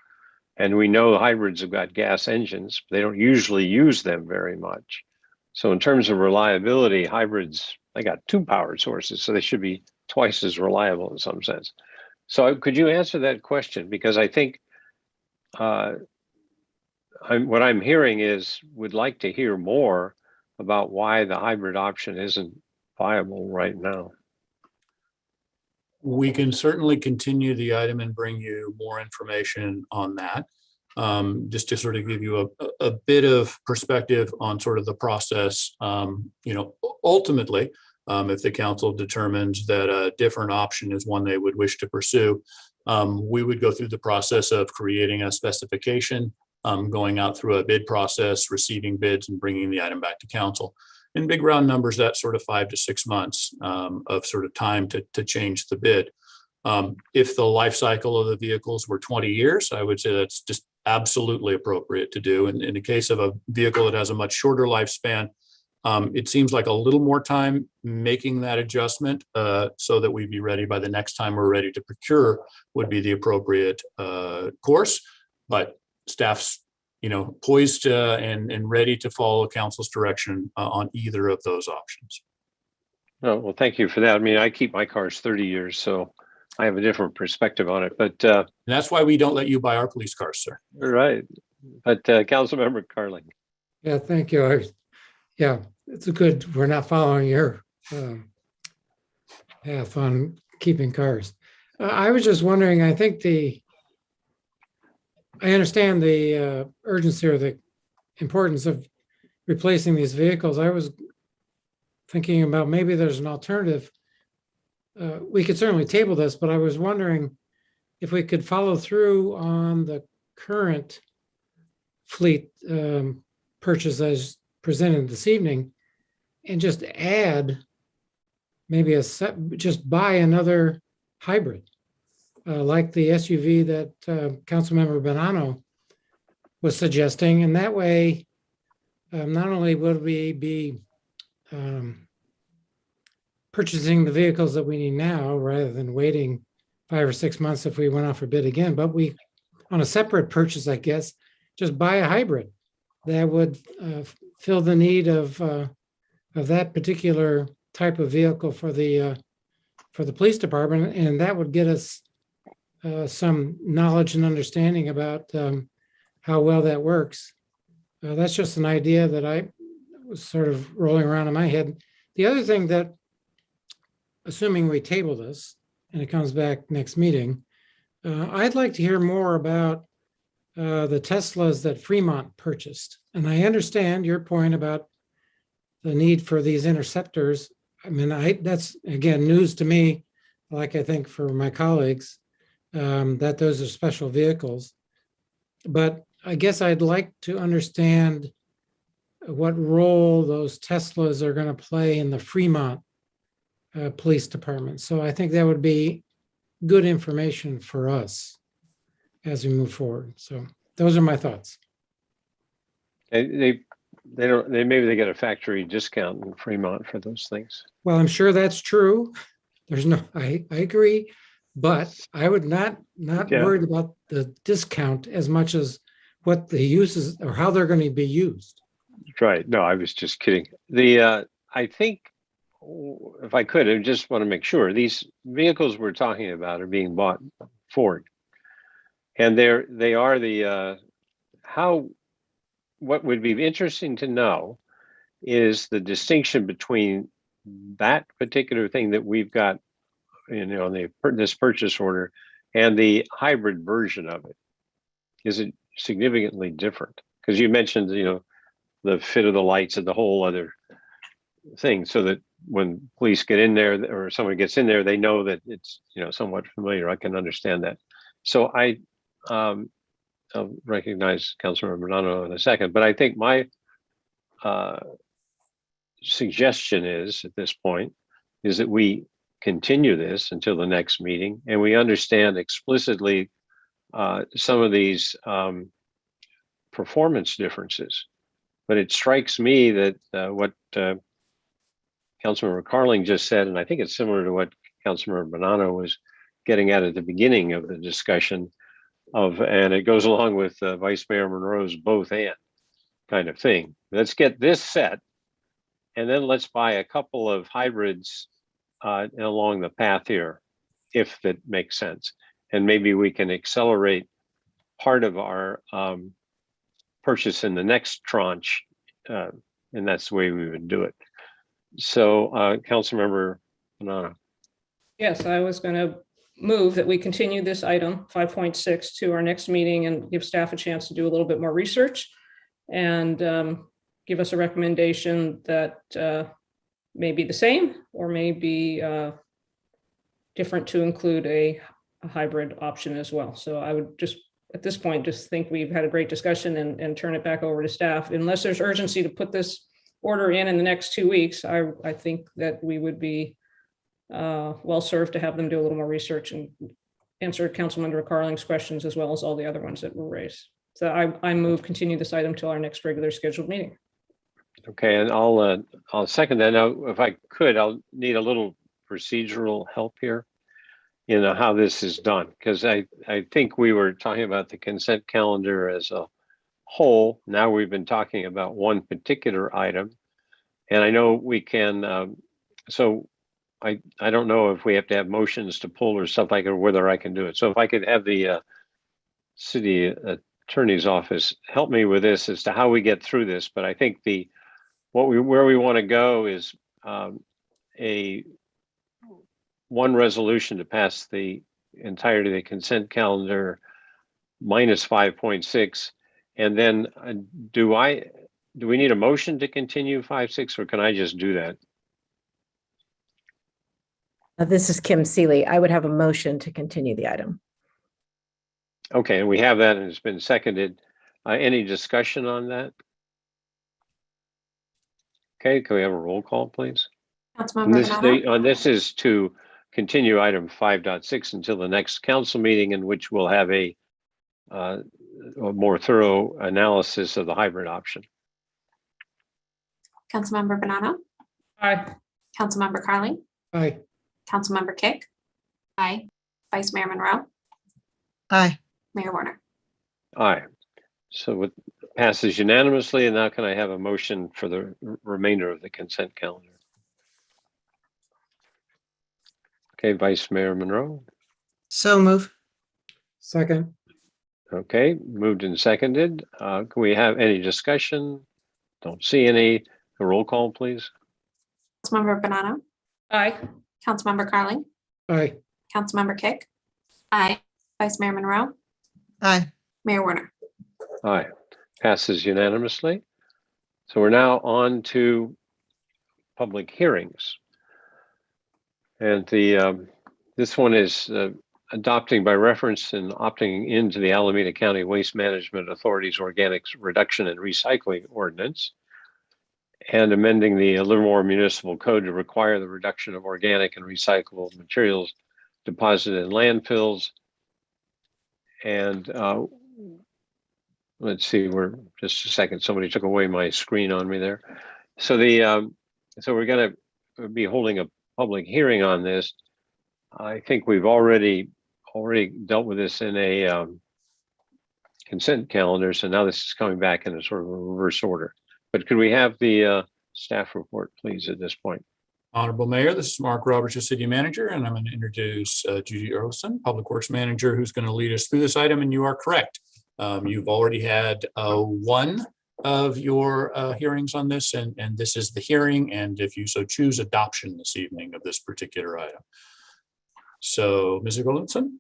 and we know hybrids have got gas engines, but they don't usually use them very much. So in terms of reliability, hybrids, they got 2 power sources, so they should be twice as reliable in some sense. So could you answer that question? Because I think what I'm hearing is would like to hear more about why the hybrid option isn't viable right now. We can certainly continue the item and bring you more information on that. Just to sort of give you a bit of perspective on sort of the process, ultimately, if the council determines that a different option is one they would wish to pursue, we would go through the process of creating a specification, going out through a bid process, receiving bids, and bringing the item back to council. In big round numbers, that's sort of 5 to 6 months of sort of time to change the bid. If the life cycle of the vehicles were 20 years, I would say that's just absolutely appropriate to do. And in the case of a vehicle that has a much shorter lifespan, it seems like a little more time making that adjustment so that we'd be ready by the next time we're ready to procure would be the appropriate course. But staff's poised and ready to follow council's direction on either of those options. Oh, well, thank you for that. I mean, I keep my cars 30 years, so I have a different perspective on it. But and that's why we don't let you buy our police cars, sir. Right. But Councilmember Carling. Yeah, thank you. Yeah, it's good. We're not following your path on keeping cars. I was just wondering, I understand the urgency or the importance of replacing these vehicles. I was thinking about maybe there's an alternative. We could certainly table this, but I was wondering if we could follow through on the current fleet purchase as presented this evening and just add maybe just buy another hybrid. Like the SUV that Councilmember Bonanno was suggesting. And that way, not only would we be purchasing the vehicles that we need now, rather than waiting 5 or 6 months if we went out for bid again, but we, on a separate purchase, I guess, just buy a hybrid that would fill the need of that particular type of vehicle for the police department. And that would get us some knowledge and understanding about how well that works. That's just an idea that I was sort of rolling around in my head. The other thing that, assuming we table this and it comes back next meeting, I'd like to hear more about the Teslas that Fremont purchased. And I understand your point about the need for these interceptors. I mean, that's, again, news to me, like I think for my colleagues, that those are special vehicles. But I guess I'd like to understand what role those Teslas are going to play in the Fremont Police Department. So I think that would be good information for us as we move forward. So those are my thoughts. Maybe they get a factory discount in Fremont for those things. Well, I'm sure that's true. I agree. But I would not worried about the discount as much as what the uses or how they're going to be used. Right. No, I was just kidding. I think, if I could, I just want to make sure these vehicles we're talking about are being bought Ford, and they are the what would be interesting to know is the distinction between that particular thing that we've got, this purchase order, and the hybrid version of it. Is it significantly different? Because you mentioned, the fit of the lights and the whole other thing, so that when police get in there or someone gets in there, they know that it's, somewhat familiar. I can understand that. So I'll recognize Councilmember Bonanno in a second, but I think my suggestion is, at this point, is that we continue this until the next meeting, and we understand explicitly some of these performance differences. But it strikes me that what Councilmember Carling just said, and I think it's similar to what Councilmember Bonanno was getting at the beginning of the discussion and it goes along with Vice Mayor Monroe's both and kind of thing. Let's get this set, and then let's buy a couple of hybrids along the path here, if that makes sense. And maybe we can accelerate part of our purchase in the next tranche, and that's the way we would do it. So, Councilmember Bonanno. Yes, I was going to move that we continue this item 5.6 to our next meeting and give staff a chance to do a little bit more research and give us a recommendation that may be the same or may be different to include a hybrid option as well. So I would just, at this point, just think we've had a great discussion and turn it back over to staff. Unless there's urgency to put this order in the next 2 weeks, I think that we would be well served to have them do a little more research and answer Councilmember Carling's questions as well as all the other ones that were raised. So I move continue this item till our next regular scheduled meeting. Okay, and I'll second that. Now, if I could, I'll need a little procedural help here in how this is done, because I think we were talking about the consent calendar as a whole. Now we've been talking about one particular item, and I know we can. So I don't know if we have to have motions to pull or stuff like it, or whether I can do it. So if I could have the city attorney's office help me with this as to how we get through this. But I think where we want to go is one resolution to pass the entirety of the consent calendar minus 5.6, and then do we need a motion to continue 5.6, or can I just do that? This is Kim Seeley. I would have a motion to continue the item. Okay, and we have that, and it's been seconded. Any discussion on that? Okay, can we have a roll call, please? Councilmember Bonanno. This is to continue item 5.6 until the next council meeting, in which we'll have a more thorough analysis of the hybrid option. Councilmember Bonanno. Aye. Councilmember Carling. Aye. Councilmember Kick. Aye. Vice Mayor Monroe. Aye. Mayor Warner. Aye. So it passes unanimously, and now can I have a motion for the remainder of the consent calendar? Okay, Vice Mayor Monroe. So move. Second. Okay, moved and seconded. Can we have any discussion? Don't see any. A roll call, please. Councilmember Bonanno. Aye. Councilmember Carling. Aye. Councilmember Kick. Aye. Vice Mayor Monroe. Aye. Mayor Warner. Aye, passes unanimously. So we're now on to public hearings. And this one is adopting by reference and opting into the Alameda County Waste Management Authority's Organics Reduction and Recycling Ordinance, and amending the Livermore Municipal Code to require the reduction of organic and recyclable materials deposited in landfills. And let's see, we're just a second. Somebody took away my screen on me there. So so we're going to be holding a public hearing on this. I think we've already dealt with this in a consent calendar. So now this is coming back in a sort of a reverse order. But could we have the staff report, please, at this point? Honorable Mayor, this is Mark Roberts, the City Manager, and I'm going to introduce Judy Earlson, Public Works Manager, who's going to lead us through this item. And you are correct. You've already had one of your hearings on this, and this is the hearing. And if you so choose, adoption this evening of this particular item. So, Ms. Earlson.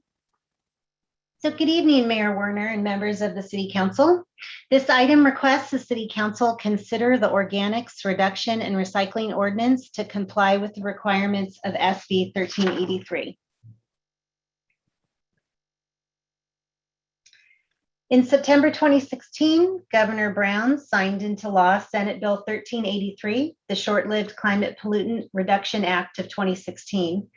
So good evening, Mayor Warner and members of the City Council. This item requests the City Council consider the Organics Reduction and Recycling Ordinance to comply with the requirements of SB 1383. In September 2016, Governor Brown signed into law Senate Bill 1383, the short-lived Climate Pollutant Reduction Act of 2016,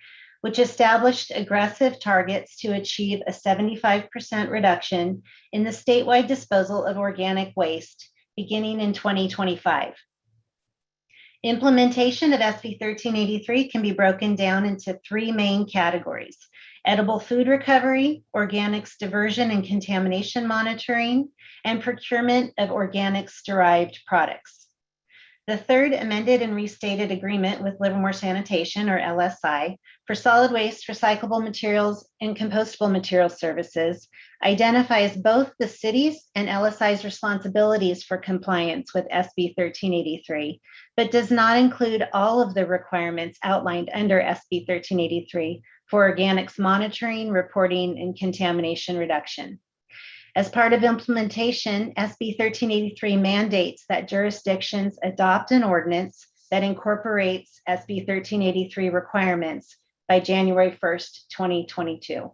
which established aggressive targets to achieve a 75% reduction in the statewide disposal of organic waste beginning in 2025. Implementation of SB 1383 can be broken down into three main categories: edible food recovery, organics diversion and contamination monitoring, and procurement of organics-derived products. The third amended and restated agreement with Livermore Sanitation, or LSI, for solid waste, recyclable materials, and compostable materials services identifies both the city's and LSI's responsibilities for compliance with SB 1383, but does not include all of the requirements outlined under SB 1383 for organics monitoring, reporting, and contamination reduction. As part of implementation, SB 1383 mandates that jurisdictions adopt an ordinance that incorporates SB 1383 requirements by January 1st, 2022.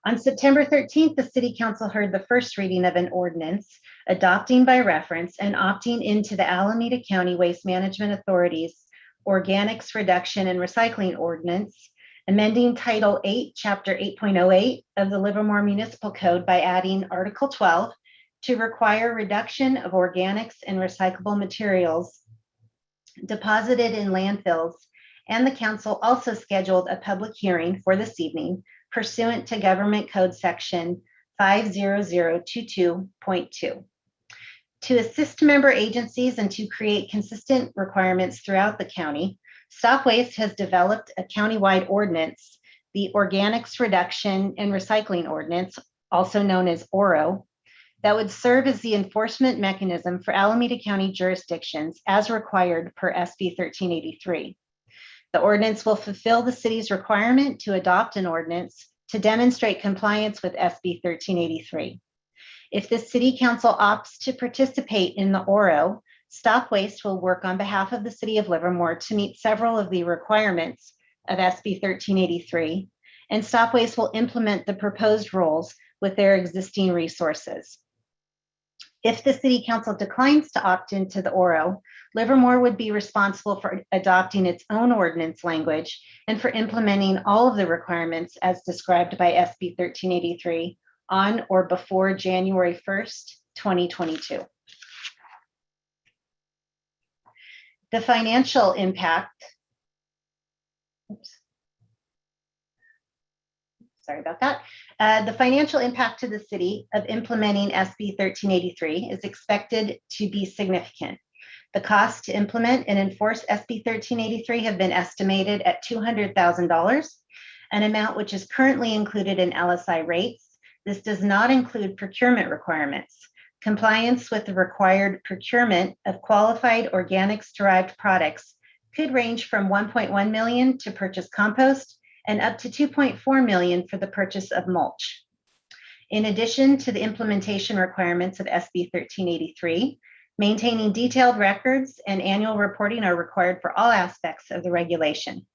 On September 13th, the City Council heard the first reading of an ordinance adopting by reference and opting into the Alameda County Waste Management Authority's Organics Reduction and Recycling Ordinance, amending Title 8, Chapter 8.08 of the Livermore Municipal Code by adding Article 12 to require reduction of organics and recyclable materials deposited in landfills, and the council also scheduled a public hearing for this evening pursuant to Government Code Section 50022.2. To assist member agencies and to create consistent requirements throughout the county, Stop Waste has developed a countywide ordinance, the Organics Reduction and Recycling Ordinance, also known as ORO, that would serve as the enforcement mechanism for Alameda County jurisdictions as required per SB 1383. The ordinance will fulfill the city's requirement to adopt an ordinance to demonstrate compliance with SB 1383. If the City Council opts to participate in the ORO, Stop Waste will work on behalf of the City of Livermore to meet several of the requirements of SB 1383, and Stop Waste will implement the proposed rules with their existing resources. If the City Council declines to opt into the ORO, Livermore would be responsible for adopting its own ordinance language and for implementing all of the requirements as described by SB 1383 on or before January 1st, 2022. The financial impact, sorry about that. The financial impact to the city of implementing SB 1383 is expected to be significant. The cost to implement and enforce SB 1383 have been estimated at $200,000, an amount which is currently included in LSI rates. This does not include procurement requirements. Compliance with the required procurement of qualified organics-derived products could range from $1.1 million to purchase compost and up to $2.4 million for the purchase of mulch. In addition to the implementation requirements of SB 1383, maintaining detailed records and annual reporting are required for all aspects of the regulation.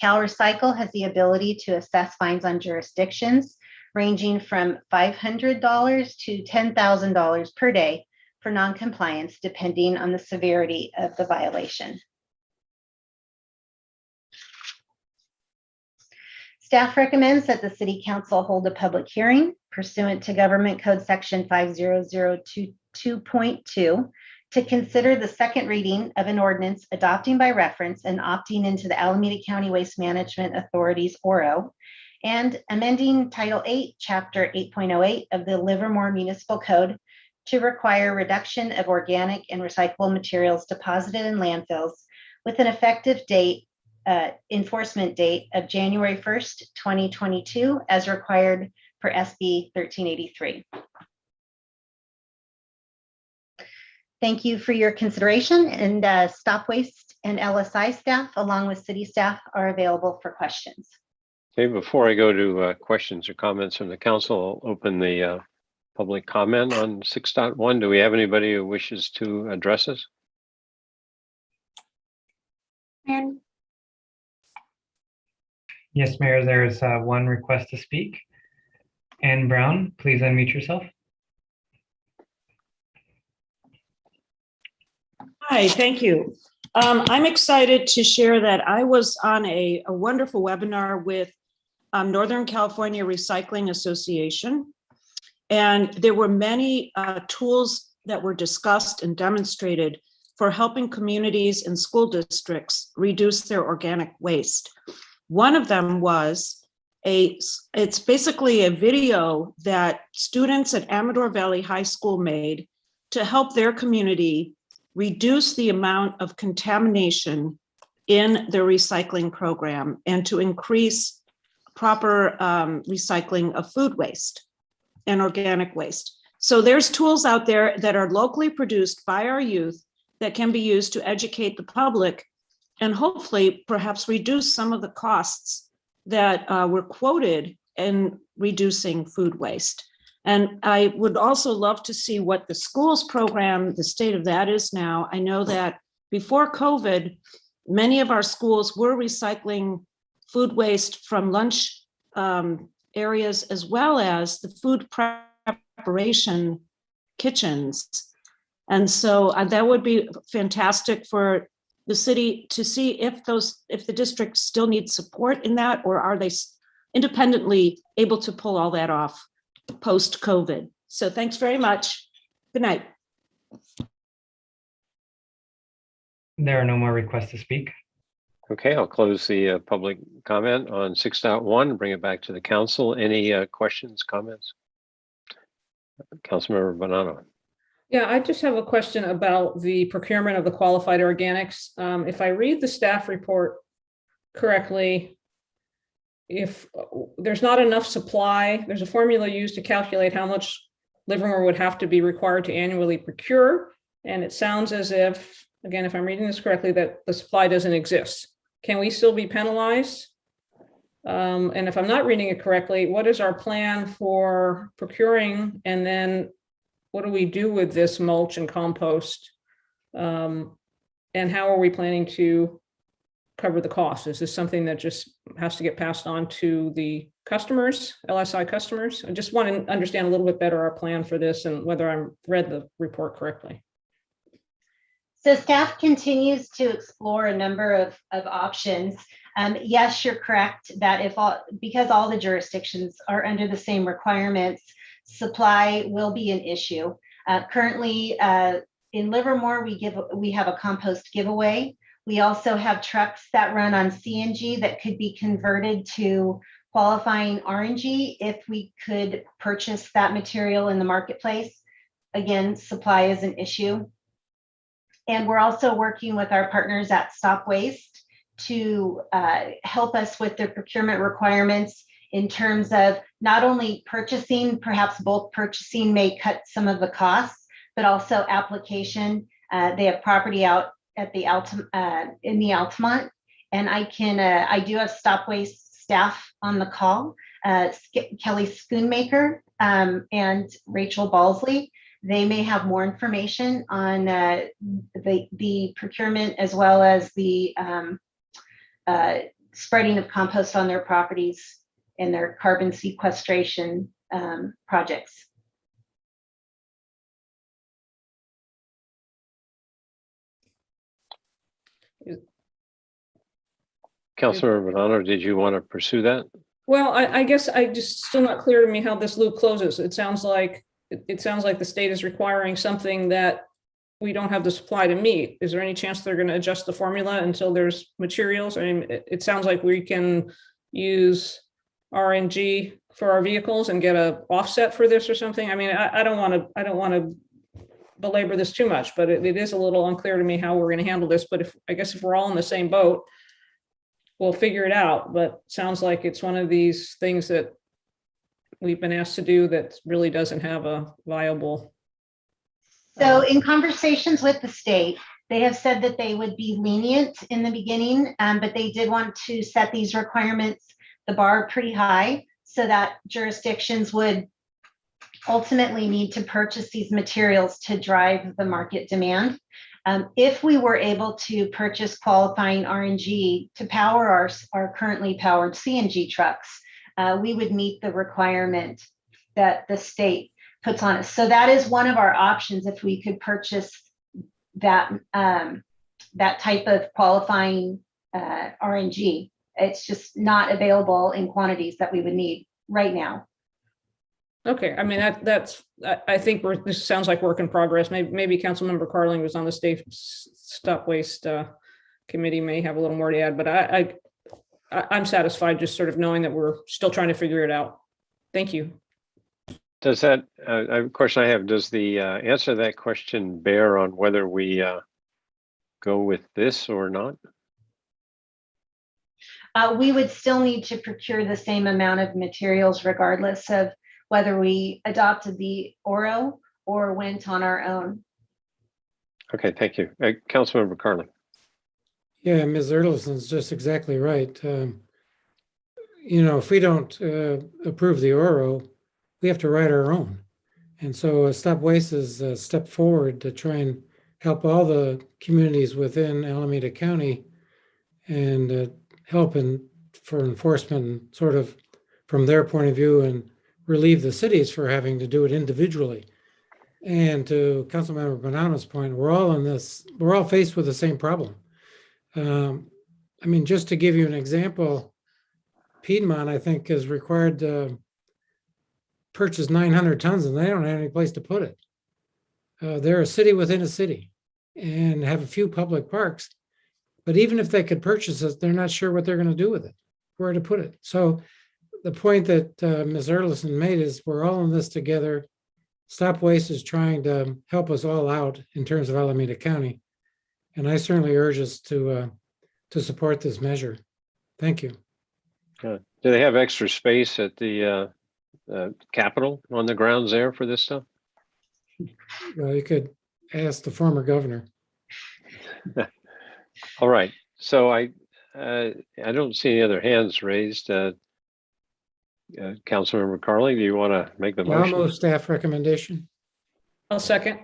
CalRecycle has the ability to assess fines on jurisdictions ranging from $500 to $10,000 per day for noncompliance, depending on the severity of the violation. Staff recommends that the City Council hold a public hearing pursuant to Government Code Section 50022.2 to consider the second reading of an ordinance adopting by reference and opting into the Alameda County Waste Management Authority's ORO, and amending Title 8, Chapter 8.08 of the Livermore Municipal Code to require reduction of organic and recyclable materials deposited in landfills with an effective date, enforcement date of January 1st, 2022, as required for SB 1383. Thank you for your consideration, and Stop Waste and LSI staff, along with city staff, are available for questions. Okay, before I go to questions or comments from the council, I'll open the public comment on 6.1. Do we have anybody who wishes to address us? Aaron? Yes, Mayor, there's one request to speak. Ann Brown, please unmute yourself. Hi, thank you. I'm excited to share that I was on a wonderful webinar with Northern California Recycling Association. And there were many tools that were discussed and demonstrated for helping communities and school districts reduce their organic waste. One of them was it's basically a video that students at Amador Valley High School made to help their community reduce the amount of contamination in their recycling program and to increase proper recycling of food waste and organic waste. So there's tools out there that are locally produced by our youth that can be used to educate the public and hopefully perhaps reduce some of the costs that were quoted in reducing food waste. And I would also love to see what the schools program, the state of that is now. I know that before COVID, many of our schools were recycling food waste from lunch areas as well as the food preparation kitchens. And so that would be fantastic for the city to see if the district still needs support in that, or are they independently able to pull all that off post-COVID. So thanks very much. Good night. There are no more requests to speak. Okay, I'll close the public comment on 6.1 and bring it back to the council. Any questions, comments? Councilmember Bonanno. Yeah, I just have a question about the procurement of the qualified organics. If I read the staff report correctly, if there's not enough supply, there's a formula used to calculate how much Livermore would have to be required to annually procure. And it sounds as if, again, if I'm reading this correctly, that the supply doesn't exist. Can we still be penalized? And if I'm not reading it correctly, what is our plan for procuring? And then what do we do with this mulch and compost? And how are we planning to cover the cost? Is this something that just has to get passed on to the customers, LSI customers? I just want to understand a little bit better our plan for this and whether I read the report correctly. So staff continues to explore a number of options. Yes, you're correct that because all the jurisdictions are under the same requirements, supply will be an issue. Currently in Livermore, we have a compost giveaway. We also have trucks that run on CNG that could be converted to qualifying RNG if we could purchase that material in the marketplace. Again, supply is an issue. And we're also working with our partners at Stop Waste to help us with their procurement requirements in terms of not only purchasing, perhaps bulk purchasing may cut some of the costs, but also application. They have property out at the in the Altamont, and I do have Stop Waste staff on the call, Kelly Schoonmaker and Rachel Balsley. They may have more information on the procurement as well as the spreading of compost on their properties and their carbon sequestration projects. Councilmember Bonanno, did you want to pursue that? Well, I guess I just still not clear to me how this loop closes. It sounds like the state is requiring something that we don't have the supply to meet. Is there any chance they're going to adjust the formula until there's materials? I mean, it sounds like we can use RNG for our vehicles and get a offset for this or something. I mean, I don't want to belabor this too much, but it is a little unclear to me how we're going to handle this. But I guess if we're all in the same boat, we'll figure it out. But sounds like it's one of these things that we've been asked to do that really doesn't have a viable. So in conversations with the state, they have said that they would be lenient in the beginning, but they did want to set these requirements, the bar pretty high, so that jurisdictions would ultimately need to purchase these materials to drive the market demand. If we were able to purchase qualifying RNG to power our currently powered CNG trucks, we would meet the requirement that the state puts on us. So that is one of our options if we could purchase that that type of qualifying RNG. It's just not available in quantities that we would need right now. Okay, I mean, I think this sounds like work in progress. Maybe Councilmember Carling was on the state stop waste committee, may have a little more to add, but I'm satisfied just sort of knowing that we're still trying to figure it out. Thank you. Does that, a question I have, does the answer to that question bear on whether we go with this or not? We would still need to procure the same amount of materials regardless of whether we adopted the ORO or went on our own. Okay, thank you. Councilmember Carling. Yeah, Ms. Erlison's just exactly right. If we don't approve the ORO, we have to write our own. And so Stop Waste is a step forward to try and help all the communities within Alameda County and help for enforcement sort of from their point of view and relieve the cities for having to do it individually. And to Councilmember Bonanno's point, we're all faced with the same problem. I mean, just to give you an example, Piedmont, I think, is required to purchase 900 tons and they don't have any place to put it. They're a city within a city and have a few public parks. But even if they could purchase it, they're not sure what they're going to do with it, where to put it. So the point that Ms. Erlison made is we're all in this together. Stop Waste is trying to help us all out in terms of Alameda County. And I certainly urge us to support this measure. Thank you. Do they have extra space at the Capitol on the grounds there for this stuff? Well, you could ask the former governor. All right. So I don't see any other hands raised. Councilmember Carling, do you want to make the motion? I'll move staff recommendation. I'll second.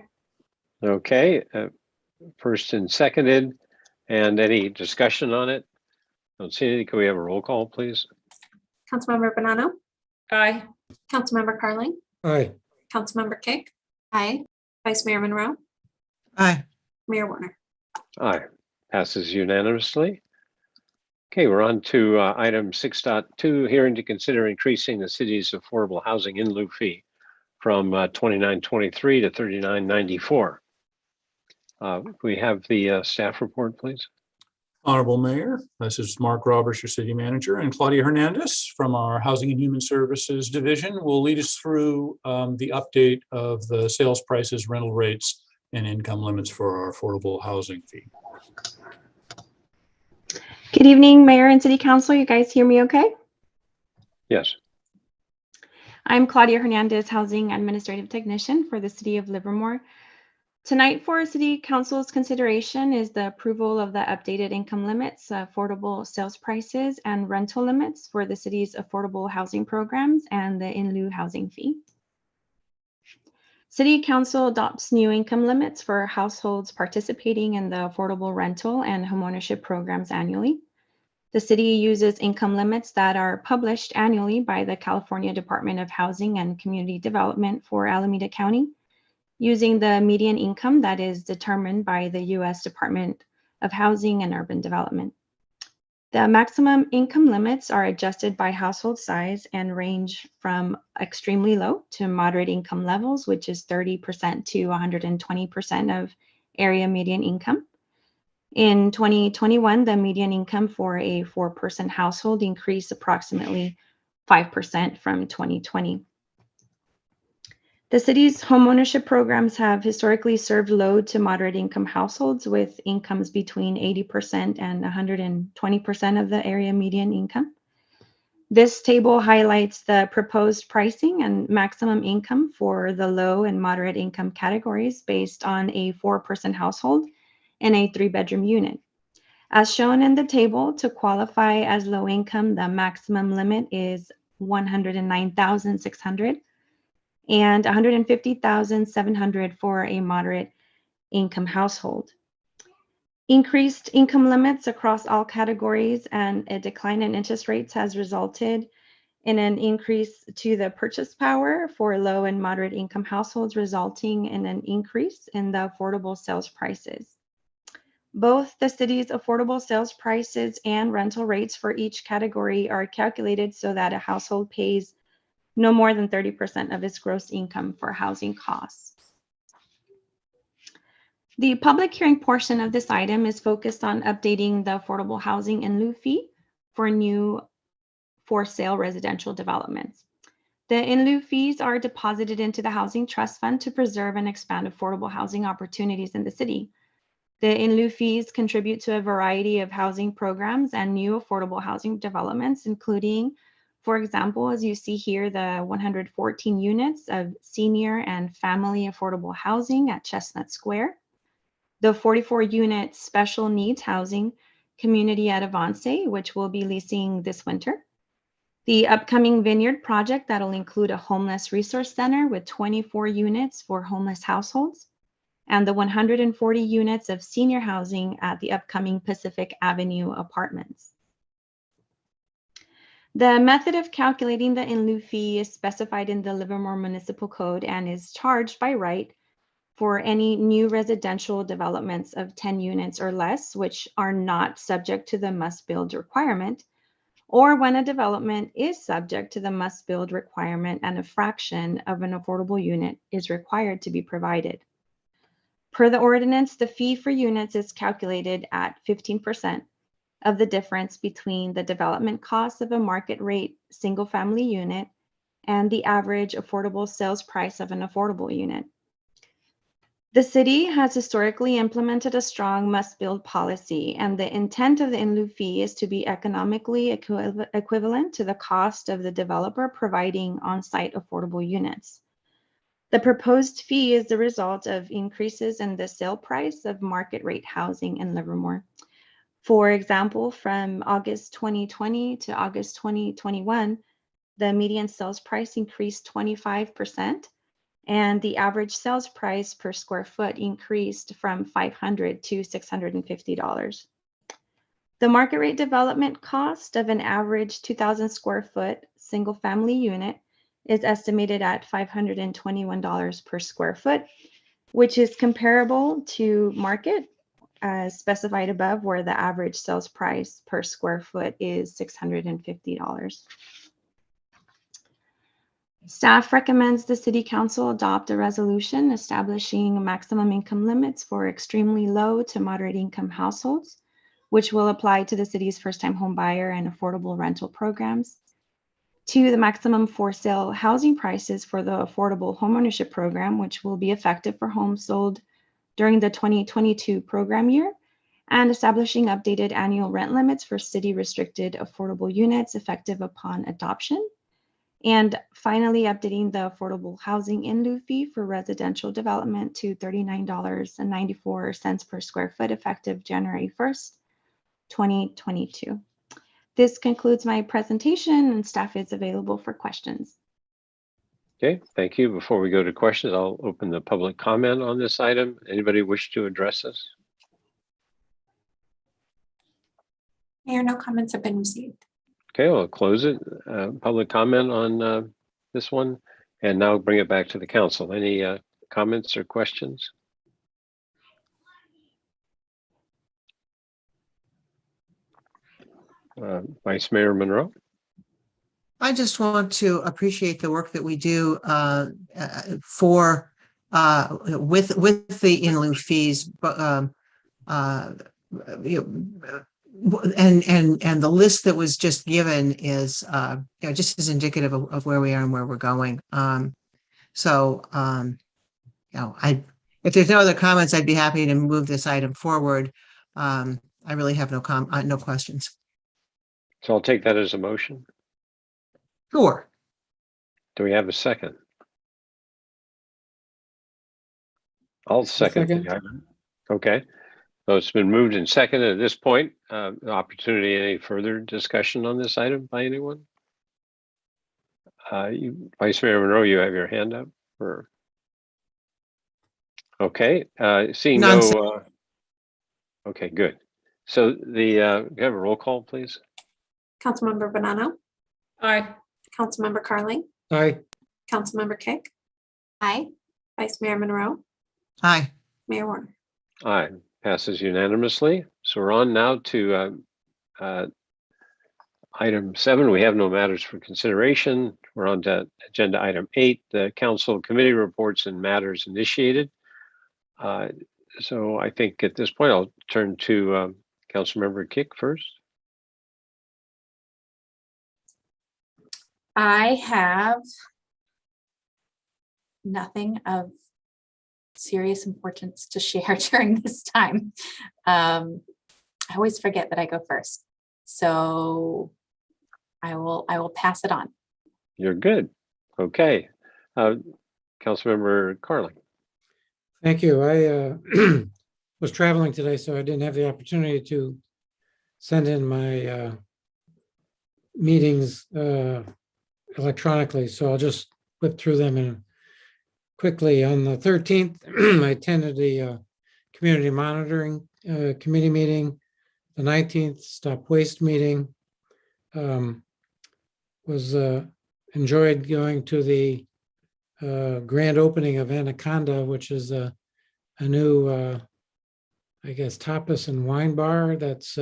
Okay, first and seconded, and any discussion on it? Don't see any. Can we have a roll call, please? Councilmember Bonanno, Aye. Councilmember Carling, Aye. Councilmember Kick. Aye. Vice Mayor Monroe, Aye. Mayor Warner. Aye, passes unanimously. Okay, we're on to item 6.2, hearing to consider increasing the city's affordable housing in lieu fee from $29.23 to $39.94. We have the staff report, please. Honorable Mayor, this is Mark Roberts, your city manager, and Claudia Hernandez from our Housing and Human Services Division will lead us through the update of the sales prices, rental rates, and income limits for our affordable housing fee. Good evening, Mayor and City Council. You guys hear me okay? Yes. I'm Claudia Hernandez, Housing Administrative Technician for the City of Livermore. Tonight for City Council's consideration is the approval of the updated income limits, affordable sales prices, and rental limits for the city's affordable housing programs and the in lieu housing fee. City Council adopts new income limits for households participating in the affordable rental and homeownership programs annually. The city uses income limits that are published annually by the California Department of Housing and Community Development for Alameda County, using the median income that is determined by the U.S. Department of Housing and Urban Development. The maximum income limits are adjusted by household size and range from extremely low to moderate income levels, which is 30% to 120% of area median income. In 2021, the median income for a 4-person household increased approximately 5% from 2020. The city's homeownership programs have historically served low to moderate income households with incomes between 80% and 120% of the area median income. This table highlights the proposed pricing and maximum income for the low and moderate income categories based on a 4-person household and a 3-bedroom unit. As shown in the table, to qualify as low income, the maximum limit is $109,600 and $150,700 for a moderate income household. Increased income limits across all categories and a decline in interest rates has resulted in an increase to the purchase power for low and moderate income households, resulting in an increase in the affordable sales prices. Both the city's affordable sales prices and rental rates for each category are calculated so that a household pays no more than 30% of its gross income for housing costs. The public hearing portion of this item is focused on updating the affordable housing in lieu fee for new for sale residential developments. The in lieu fees are deposited into the Housing Trust Fund to preserve and expand affordable housing opportunities in the city. The in lieu fees contribute to a variety of housing programs and new affordable housing developments, including, for example, as you see here, the 114 units of senior and family affordable housing at Chestnut Square, the 44 unit special needs housing community at Avance, which we'll be leasing this winter, the upcoming Vineyard project that'll include a homeless resource center with 24 units for homeless households, and the 140 units of senior housing at the upcoming Pacific Avenue apartments. The method of calculating the in lieu fee is specified in the Livermore Municipal Code and is charged by right for any new residential developments of 10 units or less, which are not subject to the must-build requirement, or when a development is subject to the must-build requirement and a fraction of an affordable unit is required to be provided. Per the ordinance, the fee for units is calculated at 15% of the difference between the development cost of a market rate single-family unit and the average affordable sales price of an affordable unit. The city has historically implemented a strong must-build policy, and the intent of the in lieu fee is to be economically equivalent to the cost of the developer providing on-site affordable units. The proposed fee is the result of increases in the sale price of market rate housing in Livermore. For example, from August 2020 to August 2021, the median sales price increased 25%, and the average sales price per square foot increased from $500 to $650. The market rate development cost of an average 2,000 square foot single family unit is estimated at $521 per square foot, which is comparable to market as specified above, where the average sales price per square foot is $650. Staff recommends the City Council adopt a resolution establishing maximum income limits for extremely low to moderate income households, which will apply to the city's first-time home buyer and affordable rental programs, to the maximum for sale housing prices for the affordable homeownership program, which will be effective for homes sold during the 2022 program year, and establishing updated annual rent limits for city restricted affordable units effective upon adoption. And finally, updating the affordable housing in lieu fee for residential development to $39.94 per square foot effective January 1st, 2022. This concludes my presentation, and staff is available for questions. Okay, thank you. Before we go to questions, I'll open the public comment on this item. Anybody wish to address us? Mayor, no comments have been received. Okay, I'll close it. Public comment on this one, and now bring it back to the council. Any comments or questions? Vice Mayor Monroe. I just want to appreciate the work that we do with the in lieu fees, but and the list that was just given is just as indicative of where we are and where we're going. If there's no other comments, I'd be happy to move this item forward. I really have no questions. So I'll take that as a motion. Sure. Do we have a second? I'll second the item. Okay. So it's been moved and seconded at this point. Opportunity, any further discussion on this item by anyone? Vice Mayor Monroe, you have your hand up. Okay. Seeing no. Okay, good. So you have a roll call, please? Councilmember Bonanno, Aye. Councilmember Carling, Aye. Councilmember Kick, Aye. Vice Mayor Monroe, Aye. Mayor Warner. Aye, passes unanimously. So we're on now to item 7. We have no matters for consideration. We're on to agenda item 8, the council committee reports and matters initiated. So I think at this point, I'll turn to Councilmember Kick first. I have nothing of serious importance to share during this time. I always forget that I go first, so I will pass it on. You're good. Okay. Councilmember Carling. Thank you. I was traveling today, so I didn't have the opportunity to send in my meetings electronically, so I'll just whip through them and quickly. On the 13th, I attended the community monitoring committee meeting. The 19th, Stop Waste meeting. Was enjoyed going to the grand opening of Anaconda, which is a new, I guess, tapas and wine bar that's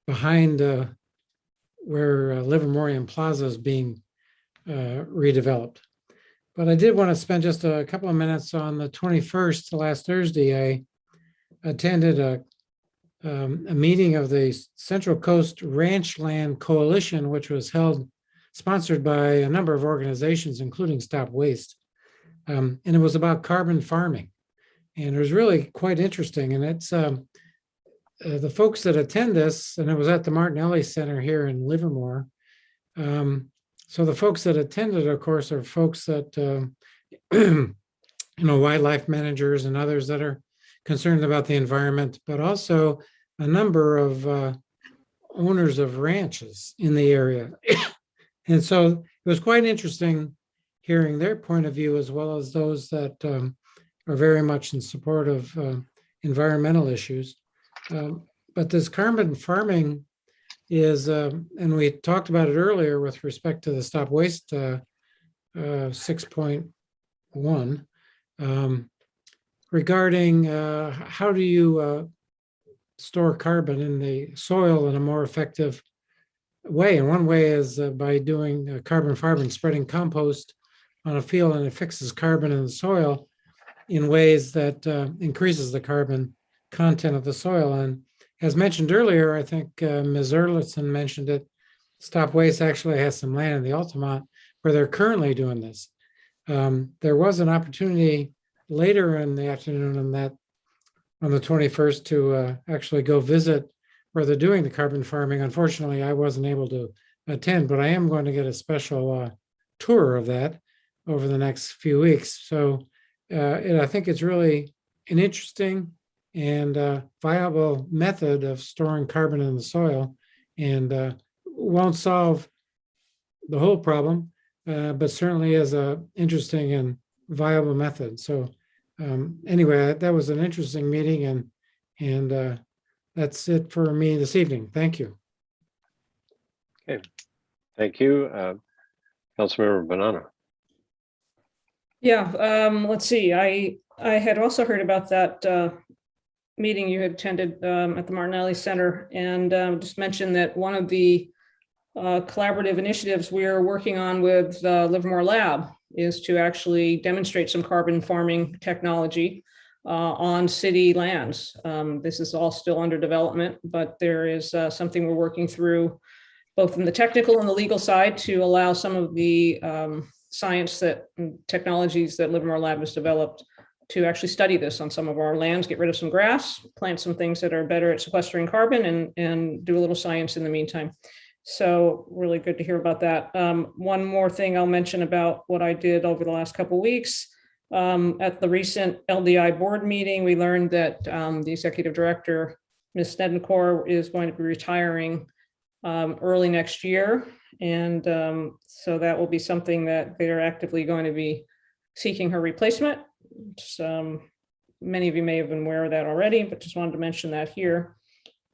behind where Livermore Plaza is being redeveloped. But I did want to spend just a couple of minutes on the 21st, last Thursday. I attended a meeting of the Central Coast Ranchland Coalition, which was sponsored by a number of organizations, including Stop Waste. And it was about carbon farming. And it was really quite interesting. And it's the folks that attend this, and it was at the Martinelli Center here in Livermore. So the folks that attended, of course, are folks that, wildlife managers and others that are concerned about the environment, but also a number of owners of ranches in the area. And so it was quite interesting hearing their point of view, as well as those that are very much in support of environmental issues. But this carbon farming is, and we talked about it earlier with respect to the Stop Waste 6.1, regarding how do you store carbon in the soil in a more effective way. And one way is by doing carbon farming, spreading compost on a field, and it fixes carbon in the soil in ways that increases the carbon content of the soil. And as mentioned earlier, I think Ms. Erlitzen mentioned it, Stop Waste actually has some land in the Altamont where they're currently doing this. There was an opportunity later in the afternoon on the 21st to actually go visit where they're doing the carbon farming. Unfortunately, I wasn't able to attend, but I am going to get a special tour of that over the next few weeks. So I think it's really an interesting and viable method of storing carbon in the soil, and won't solve the whole problem, but certainly is a interesting and viable method. So anyway, that was an interesting meeting, and that's it for me this evening. Thank you. Okay, thank you. Councilmember Bonanno. Yeah, let's see. I had also heard about that meeting you had attended at the Martinelli Center, and just mentioned that one of the collaborative initiatives we're working on with Livermore Lab is to actually demonstrate some carbon farming technology on city lands. This is all still under development, but there is something we're working through both in the technical and the legal side to allow some of the science technologies that Livermore Lab has developed to actually study this on some of our lands, get rid of some grass, plant some things that are better at sequestering carbon, and do a little science in the meantime. So really good to hear about that. One more thing I'll mention about what I did over the last couple of weeks. At the recent LDI board meeting, we learned that the executive director, Ms. Snedenkor, is going to be retiring early next year. And so that will be something that they're actively going to be seeking her replacement. It's many of you may have been aware of that already, but just wanted to mention that here.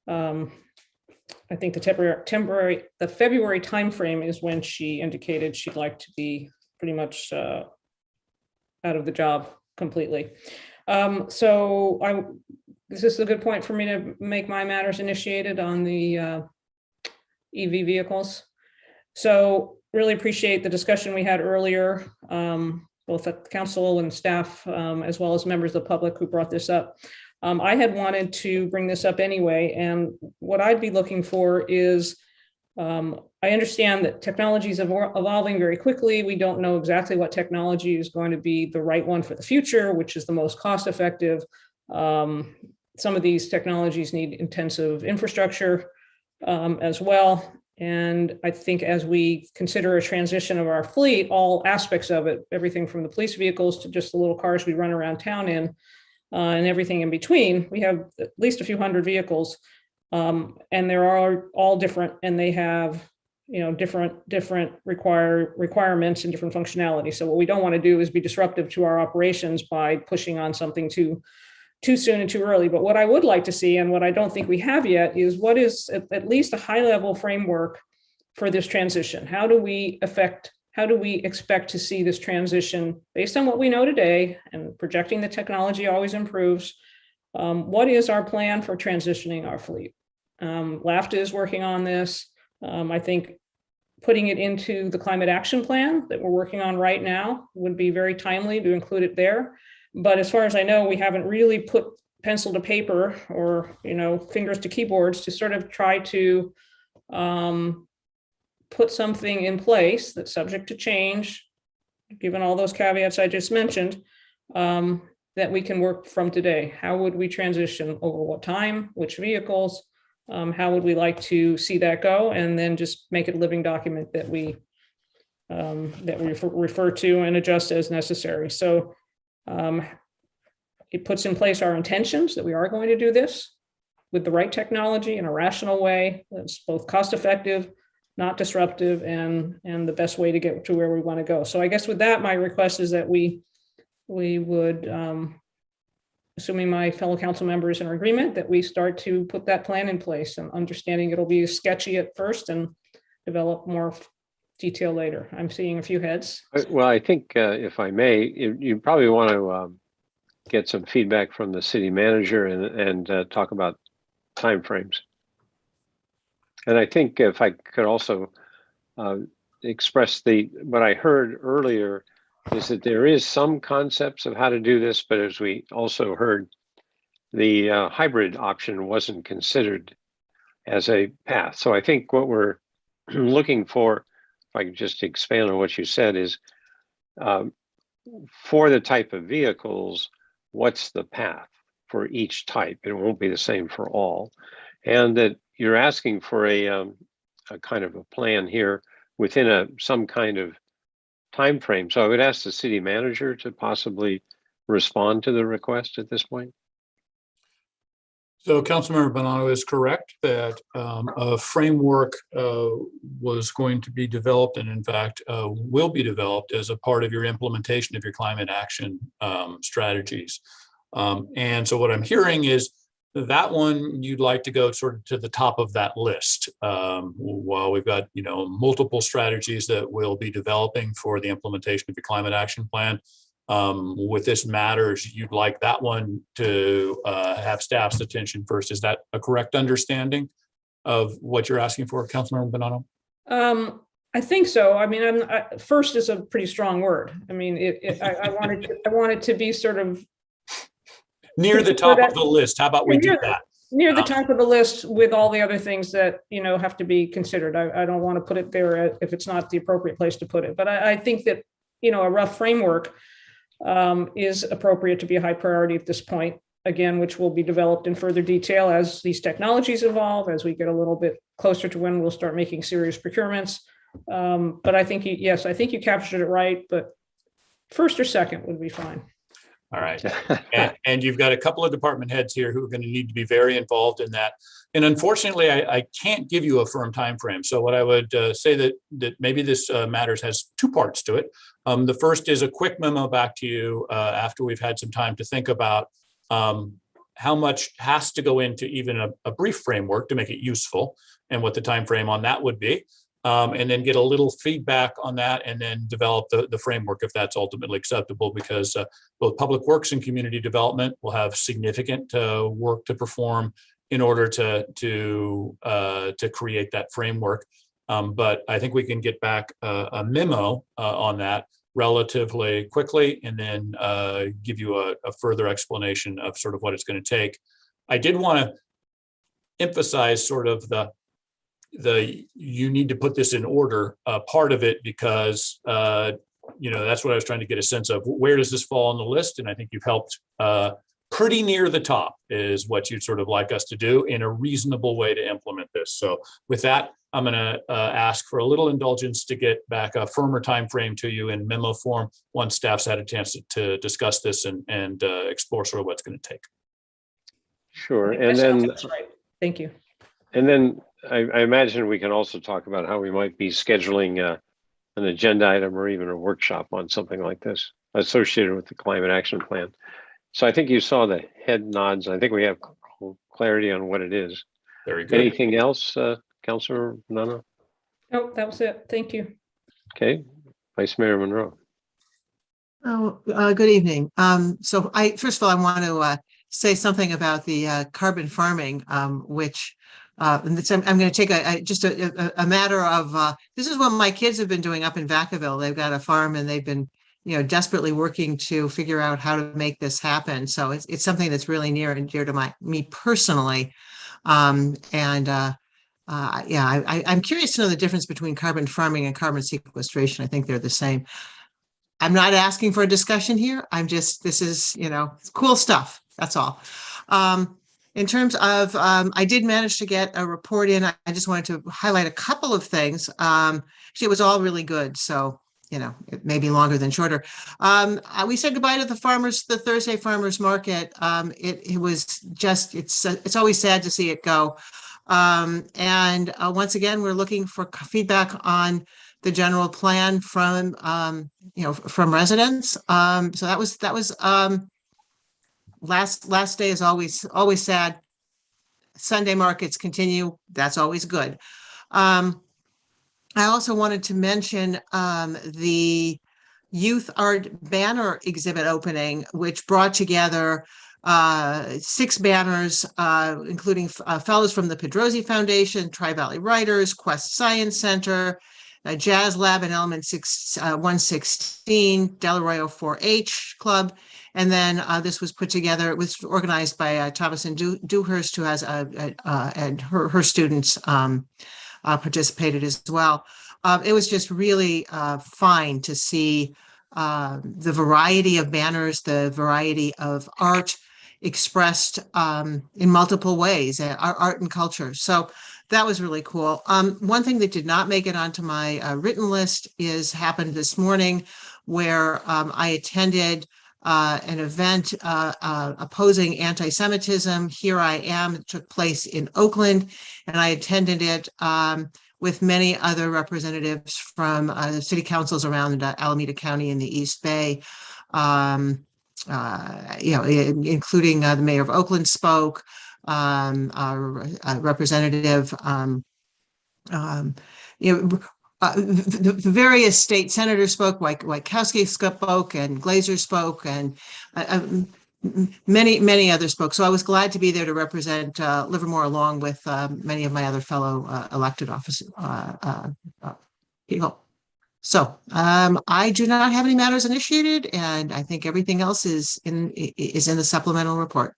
I think the February timeframe is when she indicated she'd like to be pretty much out of the job completely. This is a good point for me to make my matters initiated on the EV vehicles. So really appreciate the discussion we had earlier, both at council and staff, as well as members of the public who brought this up. I had wanted to bring this up anyway, and what I'd be looking for is, I understand that technology is evolving very quickly. We don't know exactly what technology is going to be the right one for the future, which is the most cost effective. Some of these technologies need intensive infrastructure as well. And I think as we consider a transition of our fleet, all aspects of it, everything from the police vehicles to just the little cars we run around town in, and everything in between, we have at least a few hundred vehicles, and there are all different, and they have, different requirements and different functionality. So what we don't want to do is be disruptive to our operations by pushing on something too soon and too early. But what I would like to see, and what I don't think we have yet, is what is at least a high level framework for this transition. How do we expect to see this transition based on what we know today and projecting the technology always improves? What is our plan for transitioning our fleet? LAFTA is working on this. I think putting it into the climate action plan that we're working on right now would be very timely to include it there. But as far as I know, we haven't really put pencil to paper or, fingers to keyboards to sort of try to put something in place that's subject to change, given all those caveats I just mentioned, that we can work from today. How would we transition, over what time, which vehicles? How would we like to see that go? And then just make it a living document that we refer to and adjust as necessary. So it puts in place our intentions that we are going to do this with the right technology in a rational way that's both cost effective, not disruptive, and the best way to get to where we want to go. So I guess with that, my request is that we would, assuming my fellow council members are in agreement, that we start to put that plan in place, and understanding it'll be sketchy at first and develop more detail later. I'm seeing a few heads. Well, I think if I may, you probably want to get some feedback from the city manager and talk about timeframes. And I think if I could also express what I heard earlier is that there is some concepts of how to do this, but as we also heard, the hybrid option wasn't considered as a path. So I think what we're looking for, if I could just expand on what you said, is for the type of vehicles, what's the path for each type? It won't be the same for all. And that you're asking for a kind of a plan here within some kind of time frame. So I would ask the city manager to possibly respond to the request at this point. So Councilmember Bonanno is correct that a framework was going to be developed, and in fact will be developed as a part of your implementation of your climate action strategies. And so what I'm hearing is that one you'd like to go sort of to the top of that list, while we've got multiple strategies that we'll be developing for the implementation of your climate action plan. With this matters, you'd like that one to have staff's attention first. Is that a correct understanding of what you're asking for, Councilmember Bonanno? I think so. I mean, first is a pretty strong word. I mean, I want it to be sort of near the top of the list. How about we do that? Near the top of the list with all the other things that, have to be considered. I don't want to put it there if it's not the appropriate place to put it. But I think that, a rough framework is appropriate to be a high priority at this point, again, which will be developed in further detail as these technologies evolve, as we get a little bit closer to when we'll start making serious procurements. But I think, yes, I think you captured it right, but first or second would be fine. All right. And you've got a couple of department heads here who are going to need to be very involved in that. And unfortunately, I can't give you a firm time frame. So what I would say that maybe this matters has two parts to it. The first is a quick memo back to you after we've had some time to think about how much has to go into even a brief framework to make it useful, and what the time frame on that would be. And then get a little feedback on that, and then develop the framework if that's ultimately acceptable, because both Public Works and Community Development will have significant work to perform in order to create that framework. But I think we can get back a memo on that relatively quickly, and then give you a further explanation of sort of what it's going to take. I did want to emphasize sort of the you need to put this in order part of it, because that's what I was trying to get a sense of. Where does this fall on the list? And I think you've helped pretty near the top is what you'd sort of like us to do in a reasonable way to implement this. So with that, I'm going to ask for a little indulgence to get back a firmer time frame to you in memo form once staff's had a chance to discuss this and explore sort of what's going to take. Sure. And then That's right. Thank you. And then I imagine we can also talk about how we might be scheduling an agenda item or even a workshop on something like this associated with the climate action plan. So I think you saw the head nods. I think we have clarity on what it is. Very good. Anything else, Councilor Nana? No, that was it. Thank you. Okay, Vice Mayor Monroe. Good evening. So first of all, I want to say something about the carbon farming, which I'm going to take a matter of this is what my kids have been doing up in Vacaville. They've got a farm, and they've been desperately working to figure out how to make this happen. So it's something that's really near and dear to me personally. I'm curious to know the difference between carbon farming and carbon sequestration. I think they're the same. I'm not asking for a discussion here. This is cool stuff. That's all. In terms of, I did manage to get a report in. I just wanted to highlight a couple of things. Actually, it was all really good. So, it may be longer than shorter. We said goodbye to the Thursday farmers market. It was just, it's always sad to see it go. Once again, we're looking for feedback on the general plan from residents. So that was last day is always sad. Sunday markets continue. That's always good. I also wanted to mention the youth art banner exhibit opening, which brought together 6 banners, including fellows from the Pedrosi Foundation, Tri-Valley Writers, Quest Science Center, Jazz Lab and Element 116, Del Arroyo 4-H Club. And then this was put together, it was organized by Thomas and Dewhurst, who has and her students participated as well. It was just really fine to see the variety of banners, the variety of art expressed in multiple ways, art and culture. So that was really cool. One thing that did not make it onto my written list happened this morning, where I attended an event opposing anti-Semitism. Here I Am. It took place in Oakland, and I attended it with many other representatives from the city councils around Alameda County in the East Bay. Including the mayor of Oakland spoke, representative, the various state senators spoke, Wachowski spoke, and Glazer spoke, and many others spoke. So I was glad to be there to represent Livermore, along with many of my other fellow elected office people. So I do not have any matters initiated, and I think everything else is in the supplemental report.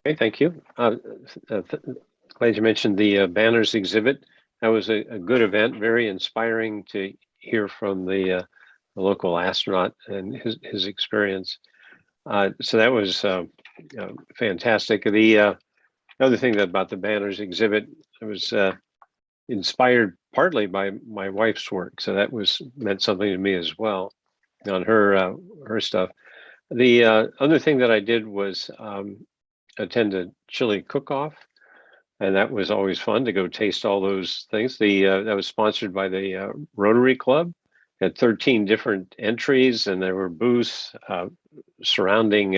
Okay, thank you. Glad you mentioned the banners exhibit. That was a good event, very inspiring to hear from the local astronaut and his experience. So that was fantastic. The other thing about the banners exhibit, it was inspired partly by my wife's work. So that meant something to me as well on her stuff. The other thing that I did was attend a chili cook-off, and that was always fun to go taste all those things. That was sponsored by the Rotary Club. Had 13 different entries, and there were booths, surrounding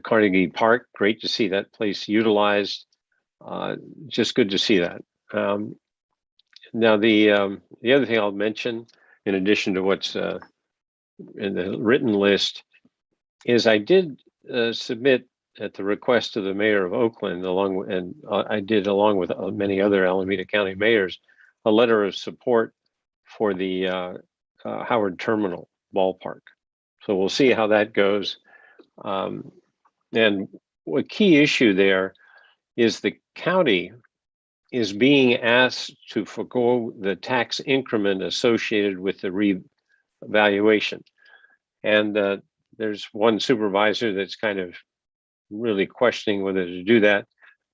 Carnegie Park. Great to see that place utilized. Just good to see that. Now, the other thing I'll mention, in addition to what's in the written list, is I did submit at the request of the mayor of Oakland, I did along with many other Alameda County mayors, a letter of support for the Howard Terminal ballpark. So we'll see how that goes. And a key issue there is the county is being asked to forgo the tax increment associated with the revaluation. And there's one supervisor that's kind of really questioning whether to do that.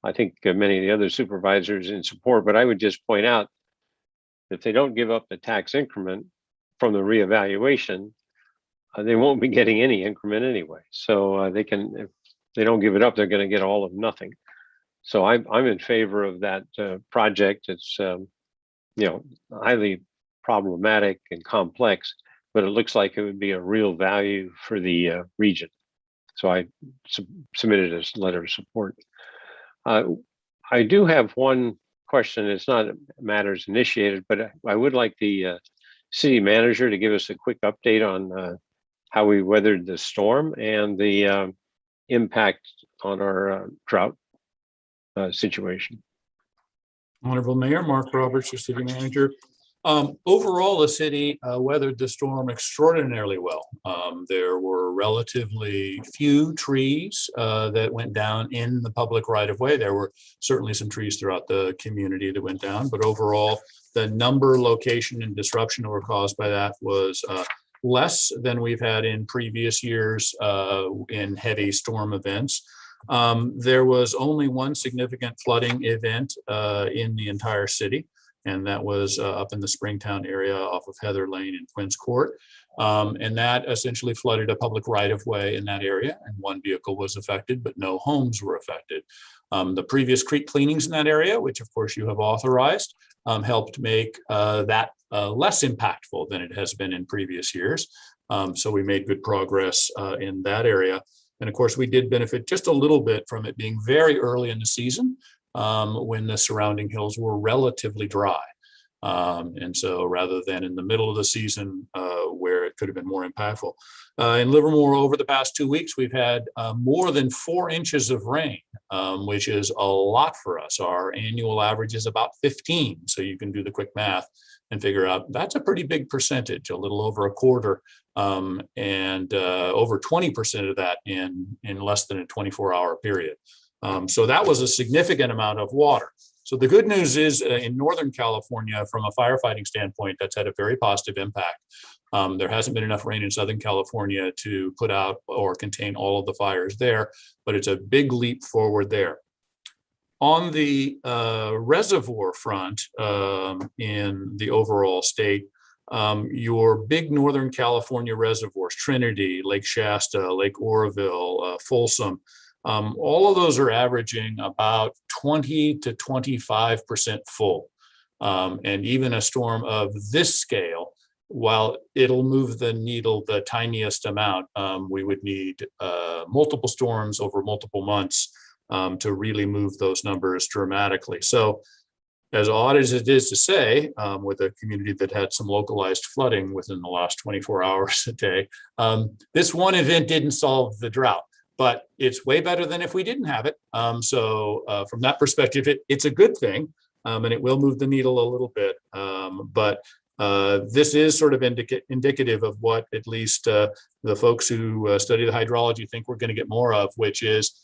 I think many of the other supervisors in support, but I would just point out, if they don't give up the tax increment from the reevaluation, they won't be getting any increment anyway. So they can, if they don't give it up, they're going to get all of nothing. So I'm in favor of that project. It's highly problematic and complex, but it looks like it would be a real value for the region. So I submitted a letter of support. I do have one question. It's not matters initiated, but I would like the city manager to give us a quick update on how we weathered the storm and the impact on our drought situation. Honorable Mayor Mark Roberts, your city manager. Overall, the city weathered the storm extraordinarily well. There were relatively few trees that went down in the public right of way. There were certainly some trees throughout the community that went down, but overall, the number, location, and disruption that were caused by that was less than we've had in previous years in heavy storm events. There was only one significant flooding event in the entire city, and that was up in the Springtown area off of Heather Lane and Quince Court. And that essentially flooded a public right-of-way in that area, and one vehicle was affected, but no homes were affected. The previous creek cleanings in that area, which of course you have authorized, helped make that less impactful than it has been in previous years. So we made good progress in that area. And of course, we did benefit just a little bit from it being very early in the season when the surrounding hills were relatively dry. And so rather than in the middle of the season where it could have been more impactful. In Livermore, over the past 2 weeks, we've had more than 4 inches of rain, which is a lot for us. Our annual average is about 15. So you can do the quick math and figure out that's a pretty big percentage, a little over a quarter, and over 20% of that in less than a 24-hour period. So that was a significant amount of water. So the good news is in Northern California, from a firefighting standpoint, that's had a very positive impact. There hasn't been enough rain in Southern California to put out or contain all of the fires there, but it's a big leap forward there. On the reservoir front in the overall state, your big Northern California reservoirs, Trinity, Lake Shasta, Lake Oroville, Folsom, all of those are averaging about 20 to 25% full. And even a storm of this scale, while it'll move the needle the tiniest amount, we would need multiple storms over multiple months to really move those numbers dramatically. So as odd as it is to say, with a community that had some localized flooding within the last 24 hours a day, this one event didn't solve the drought, but it's way better than if we didn't have it. So from that perspective, it's a good thing, and it will move the needle a little bit. But this is sort of indicative of what at least the folks who study the hydrology think we're going to get more of, which is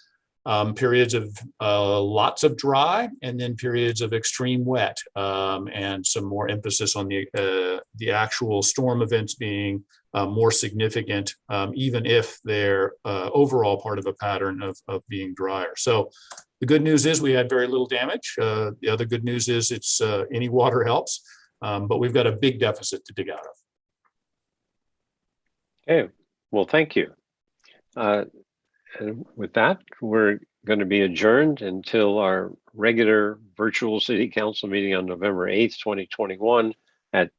periods of lots of dry and then periods of extreme wet, and some more emphasis on the actual storm events being more significant, even if they're overall part of a pattern of being drier. So the good news is we had very little damage. The other good news is it's any water helps, but we've got a big deficit to dig out of. Okay, well, thank you. And with that, we're going to be adjourned until our regular virtual city council meeting on November 8th, 2021 at